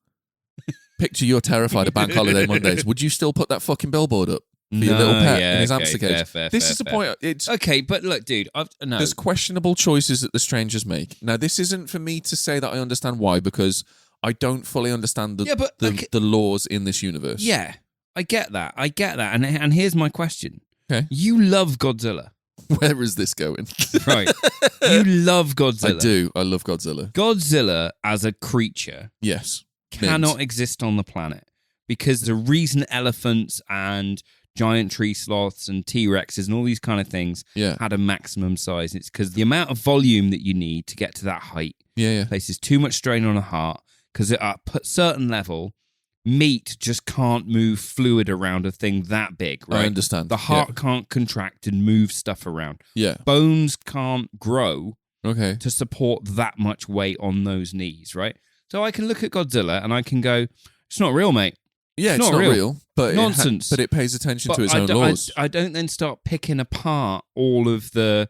picture you're terrified of bank holiday Mondays. Would you still put that fucking billboard up for your little pet in his hamster cage? This is the point. It's Okay, but look, dude, no. There's questionable choices that the strangers make. Now, this isn't for me to say that I understand why, because I don't fully understand Yeah, but, the laws in this universe. Yeah, I get that. And here's my question. Okay. You love Godzilla, Where is this going? right? You love Godzilla. I do. I love Godzilla. Godzilla as a creature Yes. cannot exist on the planet because the reason elephants and giant tree sloths and T-Rexes and all these kind of things had a maximum size. It's because the amount of volume that you need to get to that height places too much strain on a heart, because at a certain level, meat just can't move fluid around a thing that big, right? I understand. The heart can't contract and move stuff around. Yeah. Bones can't grow Okay. to support that much weight on those knees, right? So I can look at Godzilla and I can go, it's not real, mate. Yeah, it's not real, but nonsense. But it pays attention to its I own laws. I don't then start picking apart all of the...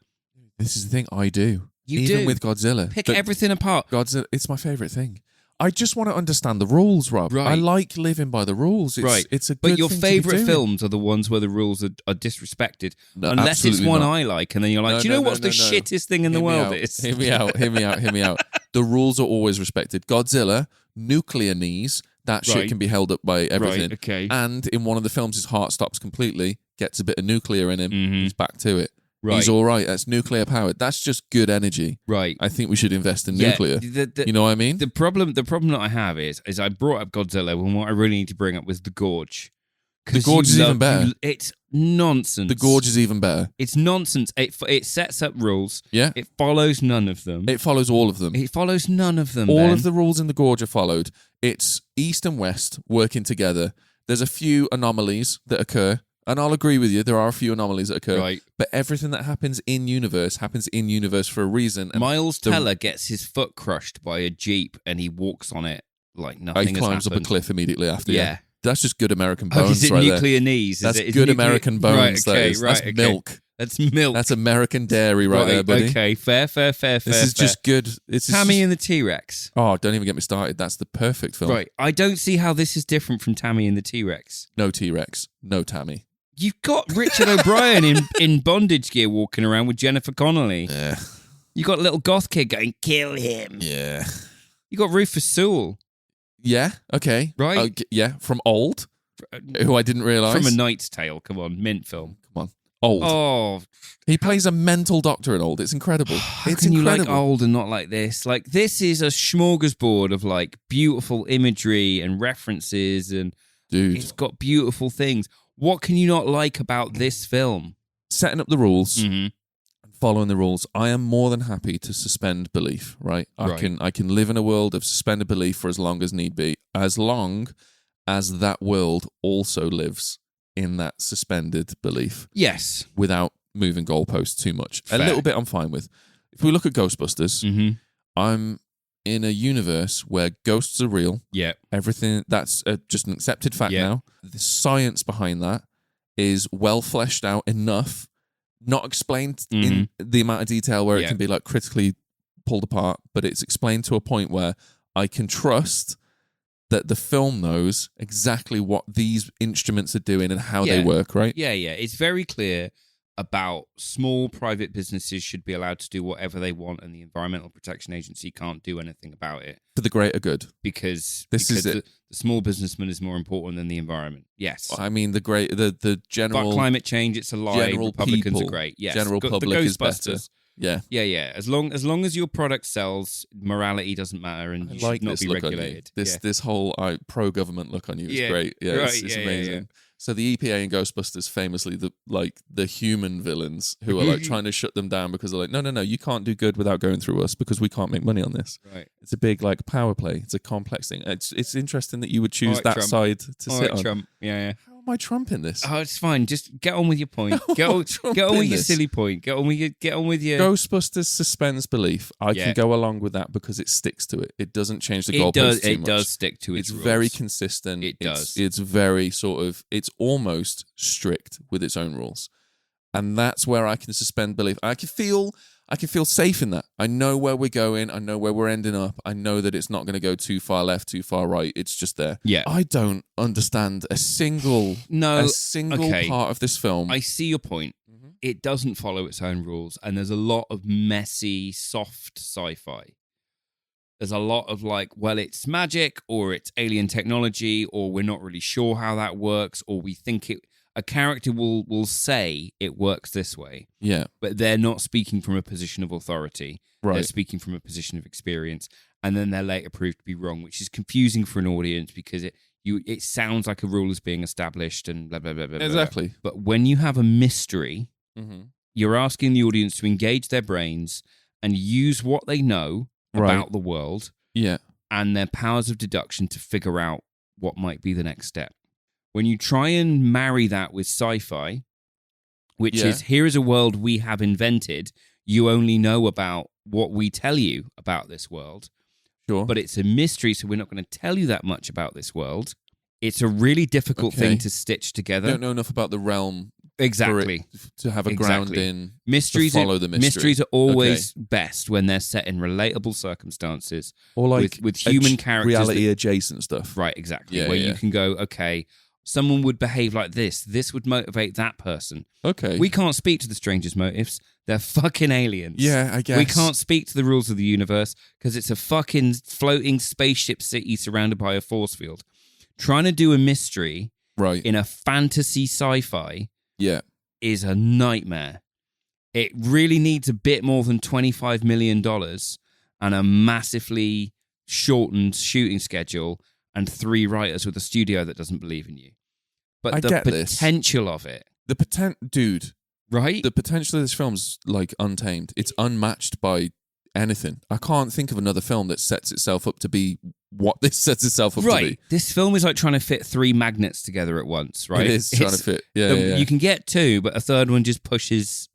This is the thing I do. You Even do. with Godzilla. Pick everything apart. Godzilla, it's my favourite thing. I just want to understand the rules, Rob. Right. I like living by the rules. It's a good But your thing to be favourite doing. films are the ones where the rules are disrespected. No, unless it's absolutely one not. I like, and then you're like, do you know what's the shittest thing in the world is? Hear me out. The rules are always respected. Godzilla, nuclear knees, that shit Right. can be held up by everything. Right, okay. And in one of the films, his heart stops completely, gets a bit of nuclear in him, he's back to it. Right. He's all right. That's nuclear powered. That's just good energy. Right. I think we should invest in nuclear. You know what I mean? The problem that I have is I brought up Godzilla when what I really need to bring up was the gorge. The gorge is even better. It's nonsense. The gorge is even better. It's nonsense. It sets up rules. Yeah. It follows none of them. It follows all of them. It follows none of them. All of the rules in the gorge are followed. It's east and west working together. There's a few anomalies that occur, and I'll agree with you. There are a few anomalies that occur, Right. but everything that happens in universe for a reason. And Miles Teller gets his foot crushed by a Jeep and he walks on it like nothing he has climbs up a happened. cliff immediately after. Yeah. That's just good American Oh, bones is it right nuclear there. knees? That's Is good nuclear- American bones. Right, that okay, is. right, That's okay. milk. That's milk. That's American dairy right there, buddy. Okay, fair. This is just good. It's Tammy just, and the T-Rex. oh, don't even get me started. That's the perfect film. Right. I don't see how this is different from Tammy and the T-Rex. No T-Rex. No Tammy. You've got Richard O'Brien in bondage gear walking around with Jennifer Connelly. Yeah. You got a little goth kid going, kill him. Yeah. You got Rufus Sewell. Yeah. Okay. Right. Yeah. From Old, who I didn't realise. From A Knight's Tale. Come on, mint film. Come on. Old. Oh, He plays a mental doctor in Old. It's incredible. how It's can incredible. you like old and not like this? Like, this is a smorgasbord of like beautiful imagery and references, and Dude. it's got beautiful things. What can you not like about this film? Setting up the rules, Mm-hmm. following the rules. I am more than happy to suspend belief, right? Right. I can live in a world of suspended belief for as long as need be, as long as that world also lives in that suspended belief Yes. without moving goalposts too much. Fair. A little bit I'm fine with. If we look at Ghostbusters, Mm-hmm. I'm in a universe where ghosts are real. Yeah. Everything that's just an accepted fact Yeah. now. The science behind that is well fleshed out enough, not explained in the amount of detail where it Yeah. can be like critically pulled apart, but it's explained to a point where I can trust that the film knows exactly what these instruments are doing and how they Yeah. work, right? Yeah. It's very clear about small private businesses should be allowed to do whatever they want, and the Environmental Protection Agency can't do anything about it For the greater good. because This is it. The small businessman is more important than the environment. Yes. I mean, the general But climate change, it's a lie. general Republicans people, are great. Yes. general The public is Ghostbusters. better. Yeah. Yeah. As long as your product sells, morality doesn't matter, and you I like should not this be look regulated. on you. This whole pro-government look on you is great. Yeah, Right, it's yeah, amazing. yeah. So the EPA and Ghostbusters, famously the human villains who are like trying to shut them down because they're like, no, you can't do good without going through us because we can't make money on this. Right. It's a big like power play. It's a complex thing. It's interesting that you would choose All right, that Trump. side to All sit right, on. Trump. Yeah. How am I trumping this? Oh, it's fine. Just get on with your point. No, Get on Trump with in your this. silly point. Get on with your. Ghostbusters suspends belief. I Yeah. can go along with that because it sticks to it. It doesn't change the goalposts too It much. does stick to its It's rules. very consistent. It does. It's very sort of. It's almost strict with its own rules, and that's where I can suspend belief. I can feel safe in that. I know where we're going. I know where we're ending up. I know that it's not going to go too far left, too far right. It's just there. Yeah. I don't understand a single okay. part of this film. I see your point. It doesn't follow its own rules, and there's a lot of messy, soft sci-fi. There's a lot of like, well, it's magic, or it's alien technology, or we're not really sure how that works, or we think it. A character will say it works this way, Yeah. but they're not speaking from a position of authority. They're Right. speaking from a position of experience, and then they're later proved to be wrong, which is confusing for an audience because it sounds like a rule is being established and blah, blah, blah, blah, blah. Exactly. But when you have a mystery, Mm-hmm. you're asking the audience to engage their brains and use what they know about the world Yeah. and their powers of deduction to figure out what might be the next step. When you try and marry that with sci-fi, which is, here is a world we have invented, you only know about what we tell you about this world. Sure. But it's a mystery, so we're not going to tell you that much about this world. It's a really difficult thing to stitch together. I don't know enough about the realm Exactly. to have a ground in mysteries. to follow the mystery. Mysteries are always best when they're set in relatable circumstances or like with human characters. Reality adjacent stuff. Right, exactly. Yeah, where yeah. you can go, okay, someone would behave like this. This would motivate that person. Okay. We can't speak to the strangers' motives. They're fucking aliens. Yeah, I guess. We can't speak to the rules of the universe because it's a fucking floating spaceship city surrounded by a force field. Trying to do a mystery in a fantasy sci-fi is a nightmare. It really needs a bit more than $25 million and a massively shortened shooting schedule and 3 writers with a studio that doesn't believe in you. But I the get potential of it. Dude. Right? The potential of this film's like untamed. It's unmatched by anything. I can't think of another film that sets itself up to be what this sets itself up to be. This film is like trying to fit 3 magnets together at once, right? It is trying to fit. Yeah. You can get 2, but a third one just pushes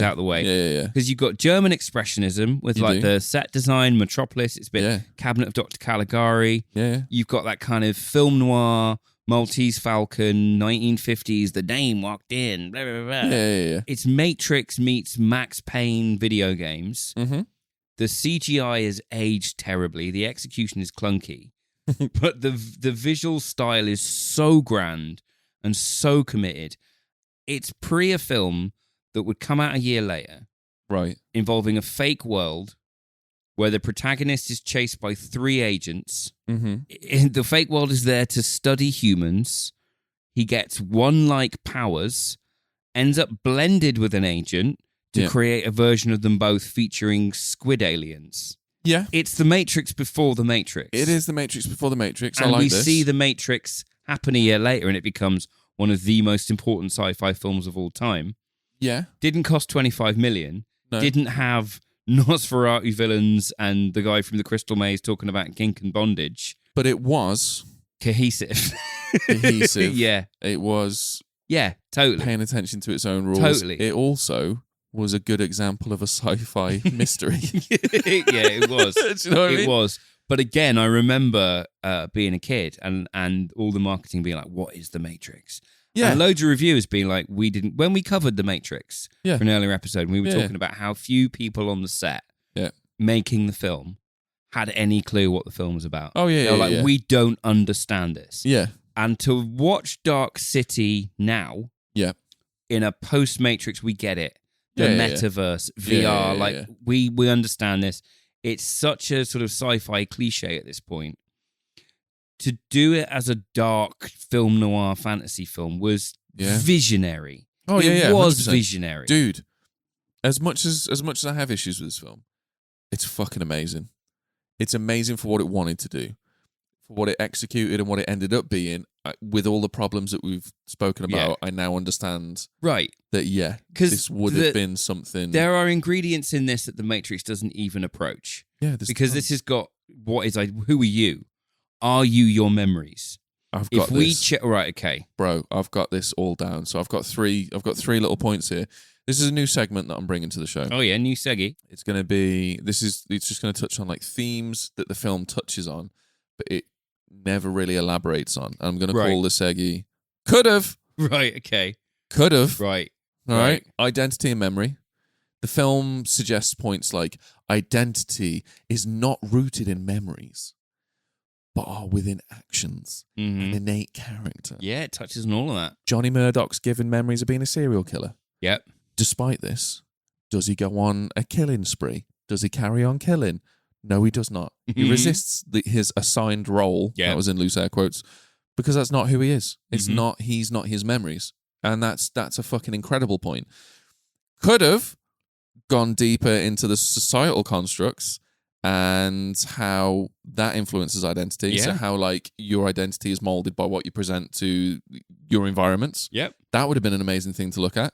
out the way. Yeah. Because you've got German expressionism with the set design, Metropolis. It's been Cabinet of Dr. Caligari. Yeah. You've got that kind of film noir, Maltese Falcon, 1950s, the Dame walked in, blah, blah, blah. Yeah. It's Matrix meets Max Payne video games. Mm-hmm. The CGI is aged terribly. The execution is clunky. But the visual style is so grand and so committed. It's a film that would come out a year later. Right. Involving a fake world where the protagonist is chased by 3 agents. Mm-hmm. The fake world is there to study humans. He gets one-like powers, ends up blended with an agent to create a version of them both featuring squid aliens. Yeah. It's the Matrix before the Matrix. It is the Matrix before the Matrix. And I like we this. see the Matrix happen a year later and it becomes one of the most important sci-fi films of all time. Yeah. Didn't cost 25 million. No. Didn't have Nosferatu villains and the guy from the Crystal Maze talking about kink and bondage. But it was cohesive. Yeah. It was totally paying attention to its own rules. Totally. It also was a good example of a sci-fi mystery. It was. Do you know what I mean? It was. But again, I remember being a kid and all the marketing being like, what is the Matrix? Yeah. And loads of reviewers being like, when we covered the Matrix for an earlier episode, we were talking about how few people on the set making the film had any clue what the film was about. Oh, yeah, They were like, we don't understand this. Yeah. And to watch Dark City now, in a post-Matrix, we get it. The metaverse, VR, we understand this. It's such a sort of sci-fi cliche at this point. To do it as a dark film noir fantasy film was visionary. Oh, it was 100%. visionary. Dude, as much as I have issues with this film, it's fucking amazing. It's amazing for what it wanted to do, for what it executed and what it ended up being. With all the problems that we've spoken about, I now understand that, this would have been something. There are ingredients in this that the Matrix doesn't even approach. Yeah, because this has got who are you? Are you your memories? I've got this. Right, okay. Bro, I've got this all down. So I've got three little points here. This is a new segment that I'm bringing to the show. Oh yeah, new seggy. It's going to be, it's just going to touch on like themes that the film touches on, but it never really elaborates on. I'm going to call the seggy could have. Right, okay. Could have. Right. All right. Identity and memory. The film suggests points like identity is not rooted in memories, but are within actions and innate character. Yeah, it touches on all of that. Johnny Murdock's given memories of being a serial killer. Yep. Despite this, does he go on a killing spree? Does he carry on killing? No, he does not. He resists his assigned role, that was in loose air quotes, because that's not who he is. It's not, he's not his memories. And that's a fucking incredible point. Could have gone deeper into the societal constructs and how that influences identity. So Yeah. how like your identity is molded by what you present to your environments. Yep. That would have been an amazing thing to look at.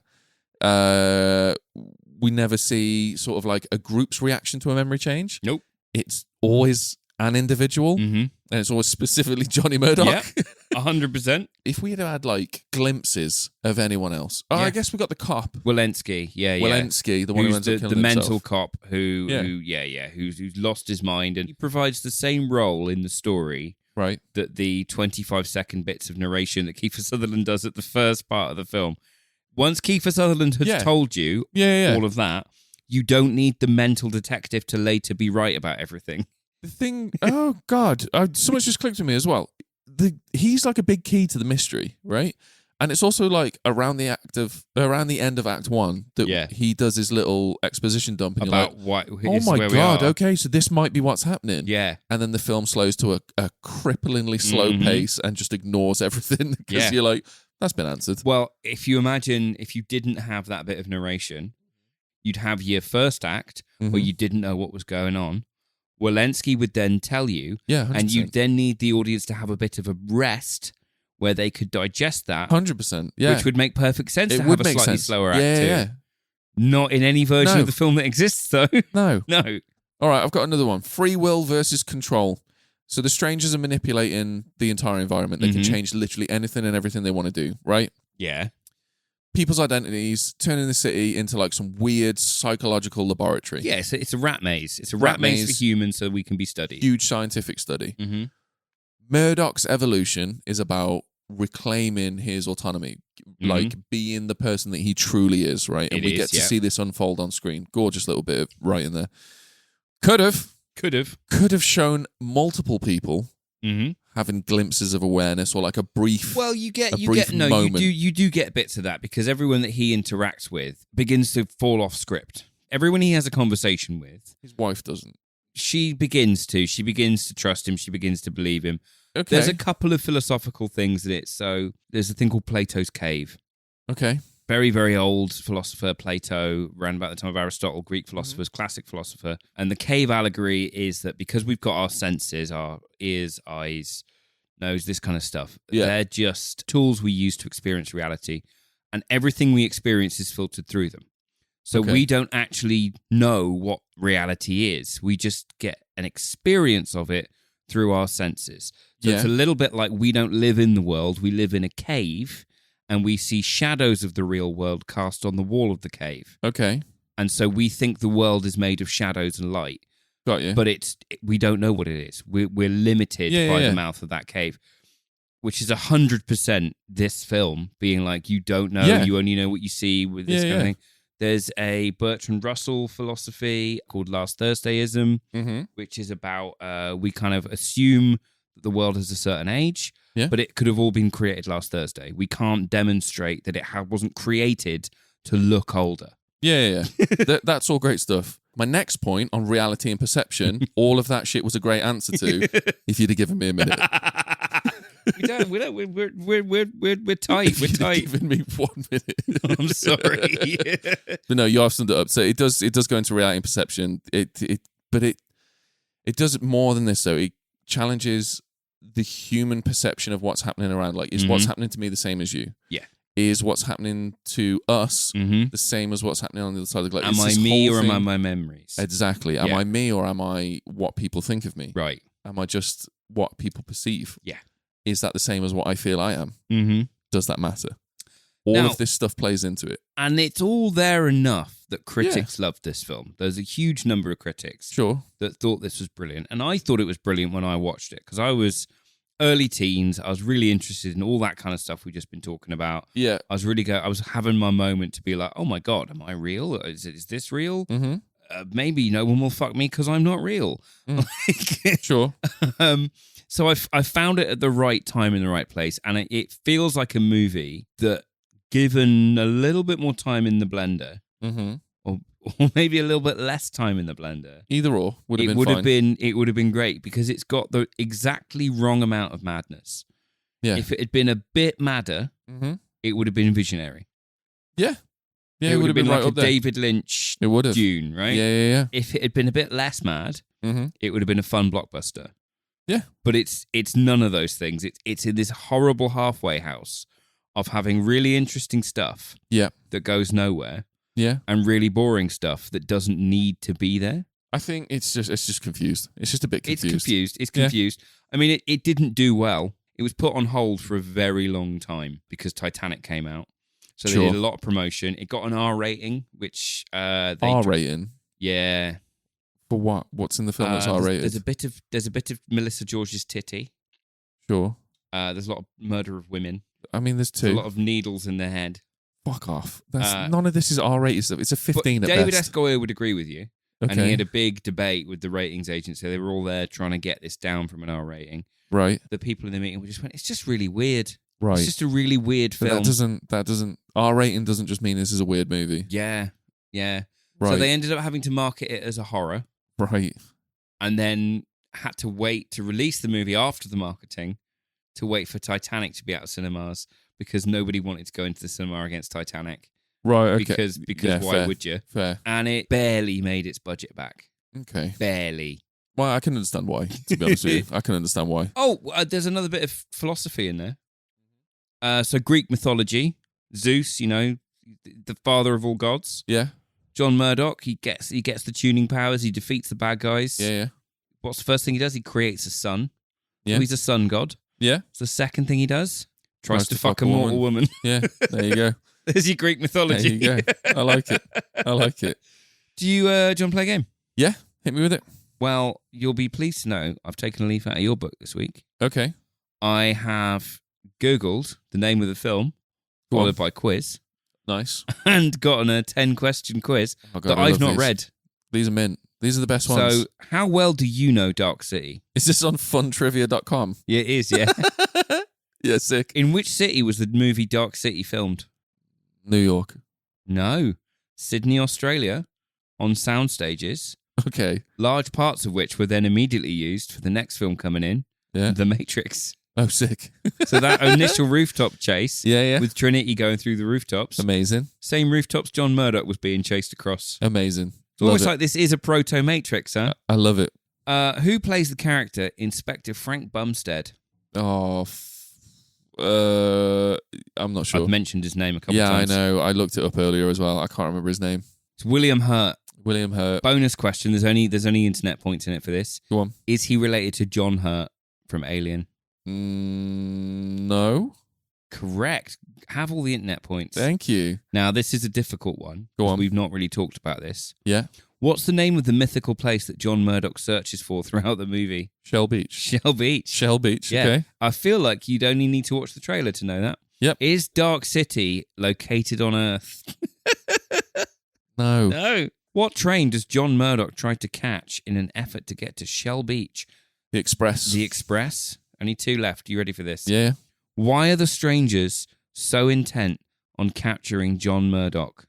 We never see sort of like a group's reaction to a memory change. Nope. It's always an individual, and it's always specifically Johnny Murdock. Yeah, 100%. If we had like glimpses of anyone else, I guess we got the cop, Walensky, Walensky, the one who who's ends up the killing mental himself. cop who's lost his mind, and he provides the same role in the story Right. that the 25-second bits of narration that Kiefer Sutherland does at the first part of the film. Once Kiefer Sutherland has told you all of that, you don't need the mental detective to later be right about everything. The thing, oh God, so much just clicked with me as well. He's like a big key to the mystery, right? And it's also like around the end of Act 1 that he does his little exposition dump, and About you're like, what? oh is my where we God, are. okay, so this might be what's happening. Yeah. And then the film slows to a cripplingly slow pace and just ignores everything because you're like, that's been answered. Well, if you imagine if you didn't have that bit of narration, you'd have your first act where you didn't know what was going on. Walensky would then tell you, 100%. and you then need the audience to have a bit of a rest where they could digest that, 100%. Yeah, which would make perfect sense it to would have a make slightly sense. slower act Yeah, too. yeah. Not in any version No. of the film that exists, though. No. No. All right, I've got another one. Free will versus control. So the strangers are manipulating the entire environment. They can change literally anything and everything they want to do, right? Yeah. People's identities, turning the city into like some weird psychological laboratory. Yeah, it's a rat maze. It's a Rat rat maze maze. for humans so we can be studied. Huge scientific study. Mm-hmm. Murdoch's evolution is about reclaiming his autonomy, like being the person that he truly is, right? And It we is, get to yeah. see this unfold on screen. Gorgeous little bit of writing there. Could have shown multiple people having glimpses of awareness or like a brief. Well, you brief moment. you do get bits of that because everyone that he interacts with begins to fall off script. Everyone he has a conversation with, His wife doesn't. she begins to trust him. She begins to believe him. Okay. There's a couple of philosophical things in it. So there's a thing called Plato's Cave. Okay. Very, very old philosopher, Plato, around about the time of Aristotle, Greek philosophers, classic philosopher. And the cave allegory is that because we've got our senses, our ears, eyes, nose, this kind of stuff, they're just tools we use to experience reality. And everything we experience is filtered through them. So we don't actually know what reality is. We just get an experience of it through our senses. So it's a little bit like we don't live in the world. We live in a cave. And we see shadows of the real world cast on the wall of the cave. Okay. And so we think the world is made of shadows and light. Got you. But we don't know what it is. We're limited by the mouth of that cave, which is 100% this film being like, you don't know, you only know what you see with this kind of thing. There's a Bertrand Russell philosophy called Last Thursdayism, which is about we kind of assume that the world has a certain age, but it could have all been created last Thursday. We can't demonstrate that it wasn't created to look older. Yeah. That's all great stuff. My next point on reality and perception, all of that shit was a great answer to if you'd have given me a minute. We're tight. We're tight. Given me 1 minute. I'm sorry. But no, you have summed it up. So it does go into reality and perception. But it does more than this though. It challenges the human perception of what's happening around. Like, is what's happening to me the same as you? Yeah. Is what's happening to us the same as what's happening on the other side of the globe? Am I me or am I my memories? Exactly. Am I me or am I what people think of me? Right. Am I just what people perceive? Yeah. Is that the same as what I feel I am? Mm-hmm. Does that matter? All of this stuff plays into it. And it's all there enough that critics loved this film. There's a huge number of critics that thought this was brilliant. And I thought it was brilliant when I watched it because I was early teens. I was really interested in all that kind of stuff we've just been talking about. Yeah. I was having my moment to be like, oh my God, am I real? Is this real? Mm-hmm. Maybe no one will fuck me because I'm not real. Sure. So I found it at the right time in the right place. And it feels like a movie that, given a little bit more time in the blender, or maybe a little bit less time in the blender, either or would have been fine. It would have been great because it's got the exactly wrong amount of madness. Yeah. If it had been a bit madder, it would have been visionary. Yeah. Yeah, it would have been right like a up there. David Lynch It would have. Dune, right? Yeah. If it had been a bit less mad, Mm-hmm. it would have been a fun blockbuster. Yeah. But it's none of those things. It's in this horrible halfway house of having really interesting stuff Yeah. that goes nowhere Yeah. and really boring stuff that doesn't need to be there. I think it's just confused. It's just a bit confused. It's confused. I mean, it didn't do well. It was put on hold for a very long time because Titanic came out. So they Sure. did a lot of promotion. It got an R rating, which R rating Yeah. for what? What's in the film that's R rated? There's a bit of Melissa George's titty. Sure. There's a lot of murder of women. I mean, there's There's two. a lot of needles in their head. Fuck off. None of this is R rated stuff. It's a 15 But at David best. S. Goyer would agree with you. Okay. And he had a big debate with the ratings agency. They were all there trying to get this down from an R rating. Right. The people in the meeting just went, it's just really weird. Right. It's just a really weird But film. that doesn't R rating doesn't just mean this is a weird movie. Yeah. Right. So they ended up having to market it as a horror Right. and then had to wait to release the movie after the marketing to wait for Titanic to be out of cinemas because nobody wanted to go into the cinema against Titanic. Right. Okay. Because Yeah, why fair. would you? Fair. And it barely made its budget back. Okay. Barely. Well, I can understand why, to be honest with you. I can understand why. Oh, there's another bit of philosophy in there. So Greek mythology, Zeus, the father of all gods. Yeah. John Murdock, he gets the tuning powers. He defeats the bad guys. Yeah. What's the first thing he does? He creates a sun. Yeah. So he's a sun god. Yeah. What's the second thing he does? Tries to fuck a mortal woman. Yeah. There you go. There's your Greek mythology. There you go. I like it. Do you, John, play a game? Yeah. Hit me with it. Well, you'll be pleased to know I've taken a leaf out of your book this week. Okay. I have Googled the name of the film, Go on. followed by quiz, Nice. and gotten a 10-question quiz Oh, God, that I I've love not these. read. These are mint. These are the best ones. So, how well do you know Dark City? Is this on funtrivia.com? Yeah, it is, yeah. Yeah, sick. In which city was the movie Dark City filmed? New York. No. Sydney, Australia, on sound stages, Okay. large parts of which were then immediately used for the next film coming in, Yeah. The Matrix. Oh, sick. So that initial rooftop chase Yeah. with Trinity going through the rooftops, Amazing. same rooftops John Murdock was being chased across. Amazing. It's almost Love it. like this is a proto-Matrix, huh? I love it. Who plays the character Inspector Frank Bumstead? Oh, I'm not sure. I've mentioned his name a couple Yeah, times. I know. I looked it up earlier as well. I can't remember his name. It's William Hurt. William Hurt. Bonus question, there's only internet points in it for this. Go on. Is he related to John Hurt from Alien? No. Correct. Have all the internet points. Thank you. Now, this is a difficult one. Go 'cause on. We've not really talked about this. Yeah. What's the name of the mythical place that John Murdock searches for throughout the movie? Shell Beach. Shell Beach. Shell Beach. Yeah. Okay. I feel like you'd only need to watch the trailer to know that. Yep. Is Dark City located on Earth? No. No. What train does John Murdock try to catch in an effort to get to Shell Beach? The Express. The Express. Only two left. You ready for this? Yeah. Why are the strangers so intent on capturing John Murdock?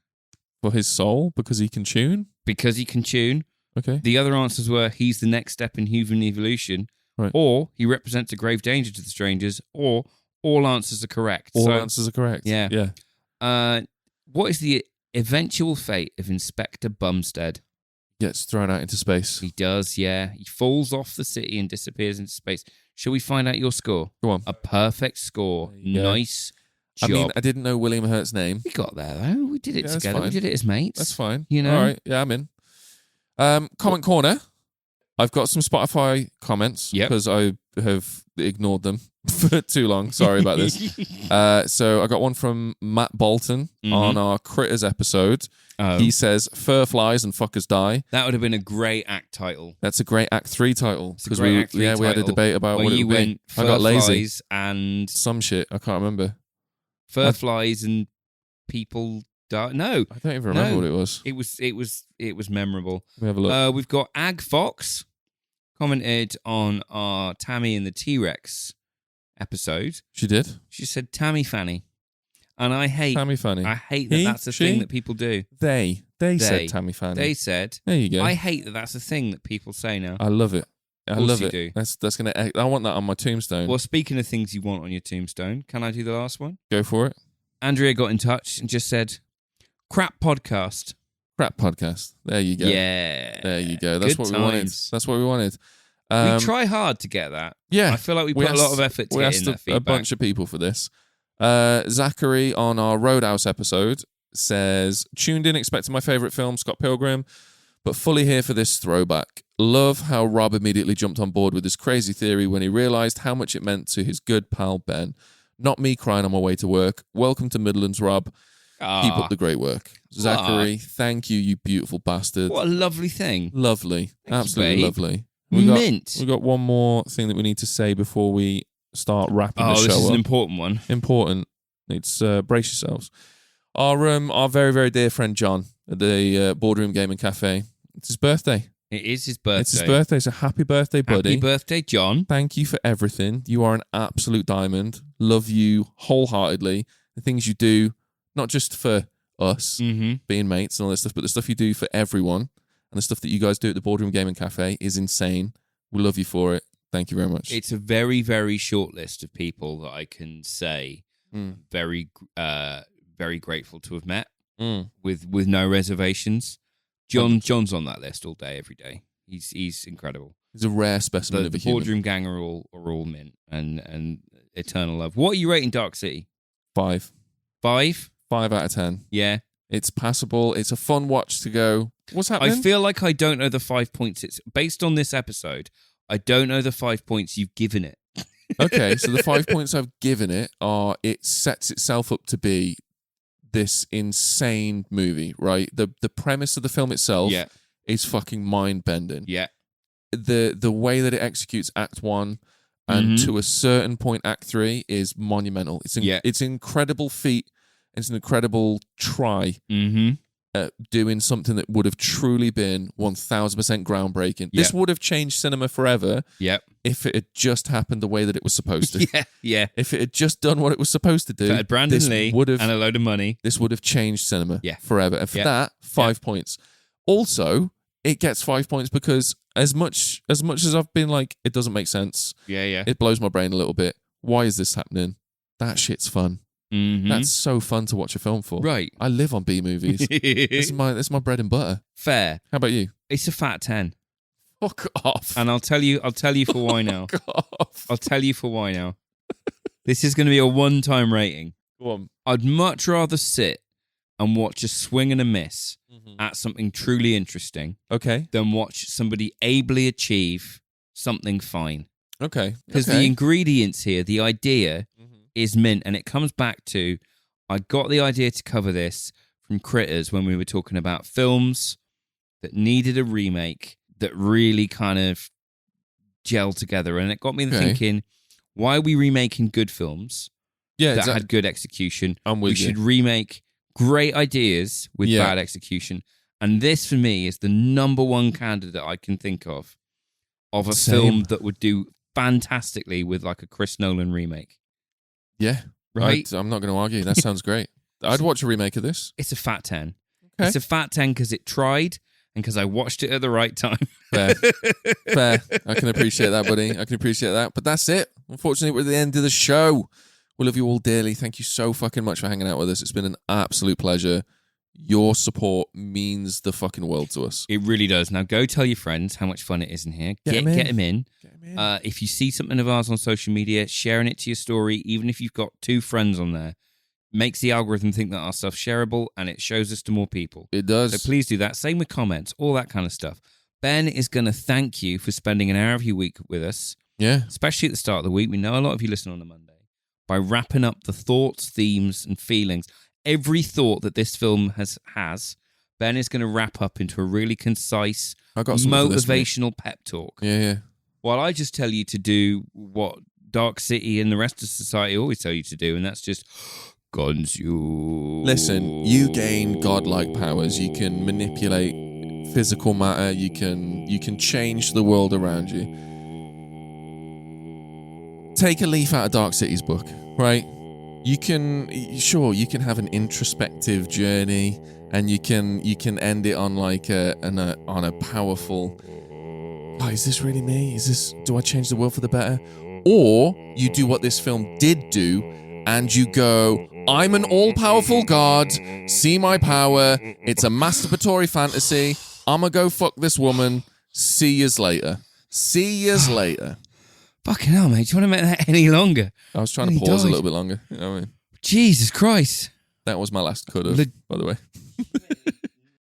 For his soul, because he can tune. Because he can tune. Okay. The other answers were he's the next step in human evolution, Right. or he represents a grave danger to the strangers, or all answers are correct. All So, answers are correct. Yeah. Yeah. what is the eventual fate of Inspector Bumstead? Gets thrown out into space. He does, yeah. He falls off the city and disappears into space. Shall we find out your score? Go on. A perfect score. There you go. Nice job. I mean, I didn't know William Hurt's name. We got there, though. We did it Yeah, that's together. We fine. did it as mates. That's fine. You know? All right. Yeah, I'm in. Comment corner. I've got some Spotify comments Yep. because I have ignored them for too long. Sorry about this. So I got one from Matt Bolton on our Critters episode. Oh. He says, "Fur flies and fuckers die." That would have been a great act title. That's a great Act 3 title. It's a Because great Act 3 we had a title debate about where what it you would be. went I got fur lazy. flies and Some shit. I can't remember. fur flies and people die. No, I don't even remember No. what it was. it was memorable. Let me have a look. We've got Ag Fox commented on our Tammy and the T-Rex episode. She did. She said Tammy Fanny, and I hate Tammy Fanny. I hate that He? that's a She? thing that people do. They They. said Tammy Fanny. They said There you go. I hate that that's a thing that people say now. I love it. I course love you it. do. That's gonna. I want that on my tombstone. Well, speaking of things you want on your tombstone, can I do the last one? Go for it. Andrea got in touch and just said, Crap podcast. Crap podcast. There you go. Yeah. There you go. That's Good what we wanted. times. That's what we wanted. We try hard to get that. Yeah. I feel like we put a lot of effort to we get asked in that feedback. a bunch of people for this. Zachary on our Roadhouse episode says, tuned in expecting my favourite film, Scott Pilgrim, but fully here for this throwback. Love how Rob immediately jumped on board with this crazy theory when he realised how much it meant to his good pal Ben. Not me crying on my way to work. Welcome to Midlands, Rob. Keep up the great work. Zachary, thank you, you beautiful bastard. What a lovely thing. Lovely. Thank you, Absolutely babe. lovely. Mint. We got one more thing that we need to say before we start wrapping the show this is up. an important one. Important. It's brace yourselves. Our very, very dear friend John at the Boardroom Gaming Cafe. It's his birthday. It is his birthday. It's his birthday, so happy birthday, buddy. Happy birthday, John. Thank you for everything. You are an absolute diamond. Love you wholeheartedly. The things you do, not just for us, being mates and all this stuff, but the stuff you do for everyone and the stuff that you guys do at the Boardroom Gaming Cafe is insane. We love you for it. Thank you very much. It's a very, very short list of people that I can say very, very grateful to have met with no reservations. John's on that list all day, every day. He's incredible. He's a rare specimen of a The human. Boardroom gang are all mint and eternal love. What are you rating Dark City? 5. 5? 5 out of 10. Yeah. It's passable. It's a fun watch to go. What's happening? I feel like I don't know the 5 points. It's based on this episode. I don't know the 5 points you've given it. Okay, so the 5 points I've given it are it sets itself up to be this insane movie, right? The premise of the film itself is fucking mind-bending. Yeah. The way that it executes Act 1 and to a certain point Act 3 is monumental. It's an incredible feat. It's an incredible try at doing something that would have truly been 1000% groundbreaking. This would have changed cinema forever if it had just happened the way that it was supposed to. Yeah. If it had just done what it was supposed to do, If it had Brandon Lee and a load of money. This would have changed cinema forever. And for Yeah. that, 5 points. Also, it gets 5 points because as much as I've been like, it doesn't make sense. Yeah. It blows my brain a little bit. Why is this happening? That shit's fun. That's so fun to watch a film for. Right. I live on B movies. That's my bread and butter. Fair. How about you? It's a fat 10. Fuck off. And I'll tell you for why now. Fuck off. I'll tell you for why now. This is going to be a one-time rating. Go on. I'd much rather sit and watch a swing and a miss at something truly interesting Okay. than watch somebody ably achieve something fine. Okay. Because the ingredients here, the idea is mint, and it comes back to, I got the idea to cover this from Critters when we were talking about films that needed a remake that really kind of gelled together, and it got me thinking, why are we remaking good films that had good execution? I'm with we you. should remake great ideas with bad execution, and this for me is the number one candidate I can think of a film that would do fantastically with like a Chris Nolan remake. Yeah. Right? I'm not going to argue. That sounds great. I'd watch a remake of this. It's a fat 10. Okay. It's a fat 10 because it tried and because I watched it at the right time. Fair. I can appreciate that, buddy. I can appreciate that. But that's it. Unfortunately, we're at the end of the show. We love you all dearly. Thank you so fucking much for hanging out with us. It's been an absolute pleasure. Your support means the fucking world to us. It really does. Now go tell your friends how much fun it is in here. Get them in. If you see something of ours on social media, sharing it to your story, even if you've got 2 friends on there, makes the algorithm think that our stuff's shareable and it shows us to more people. It does. So please do that. Same with comments, all that kind of stuff. Ben is going to thank you for spending an hour of your week with us. Yeah. Especially at the start of the week. We know a lot of you listen on a Monday. By wrapping up the thoughts, themes, and feelings. Every thought that this film has, Ben is going to wrap up into a really concise, motivational pep talk. Yeah. While I just tell you to do what Dark City and the rest of society always tell you to do, and that's just consume. Listen, you gain godlike powers. You can manipulate physical matter. You can change the world around you. Take a leaf out of Dark City's book, right? You can have an introspective journey, and you can end it on like on a powerful. Oh, is this really me? Do I change the world for the better? Or you do what this film did do, and you go, I'm an all-powerful god. See my power. It's a masturbatory fantasy. I'ma go fuck this woman. See yous later. See yous later. Fucking hell, mate. Do you want to make that any longer? I was trying And to he pause a died. little bit longer. You know what I mean? Jesus Christ. That was my last cut of, by the way.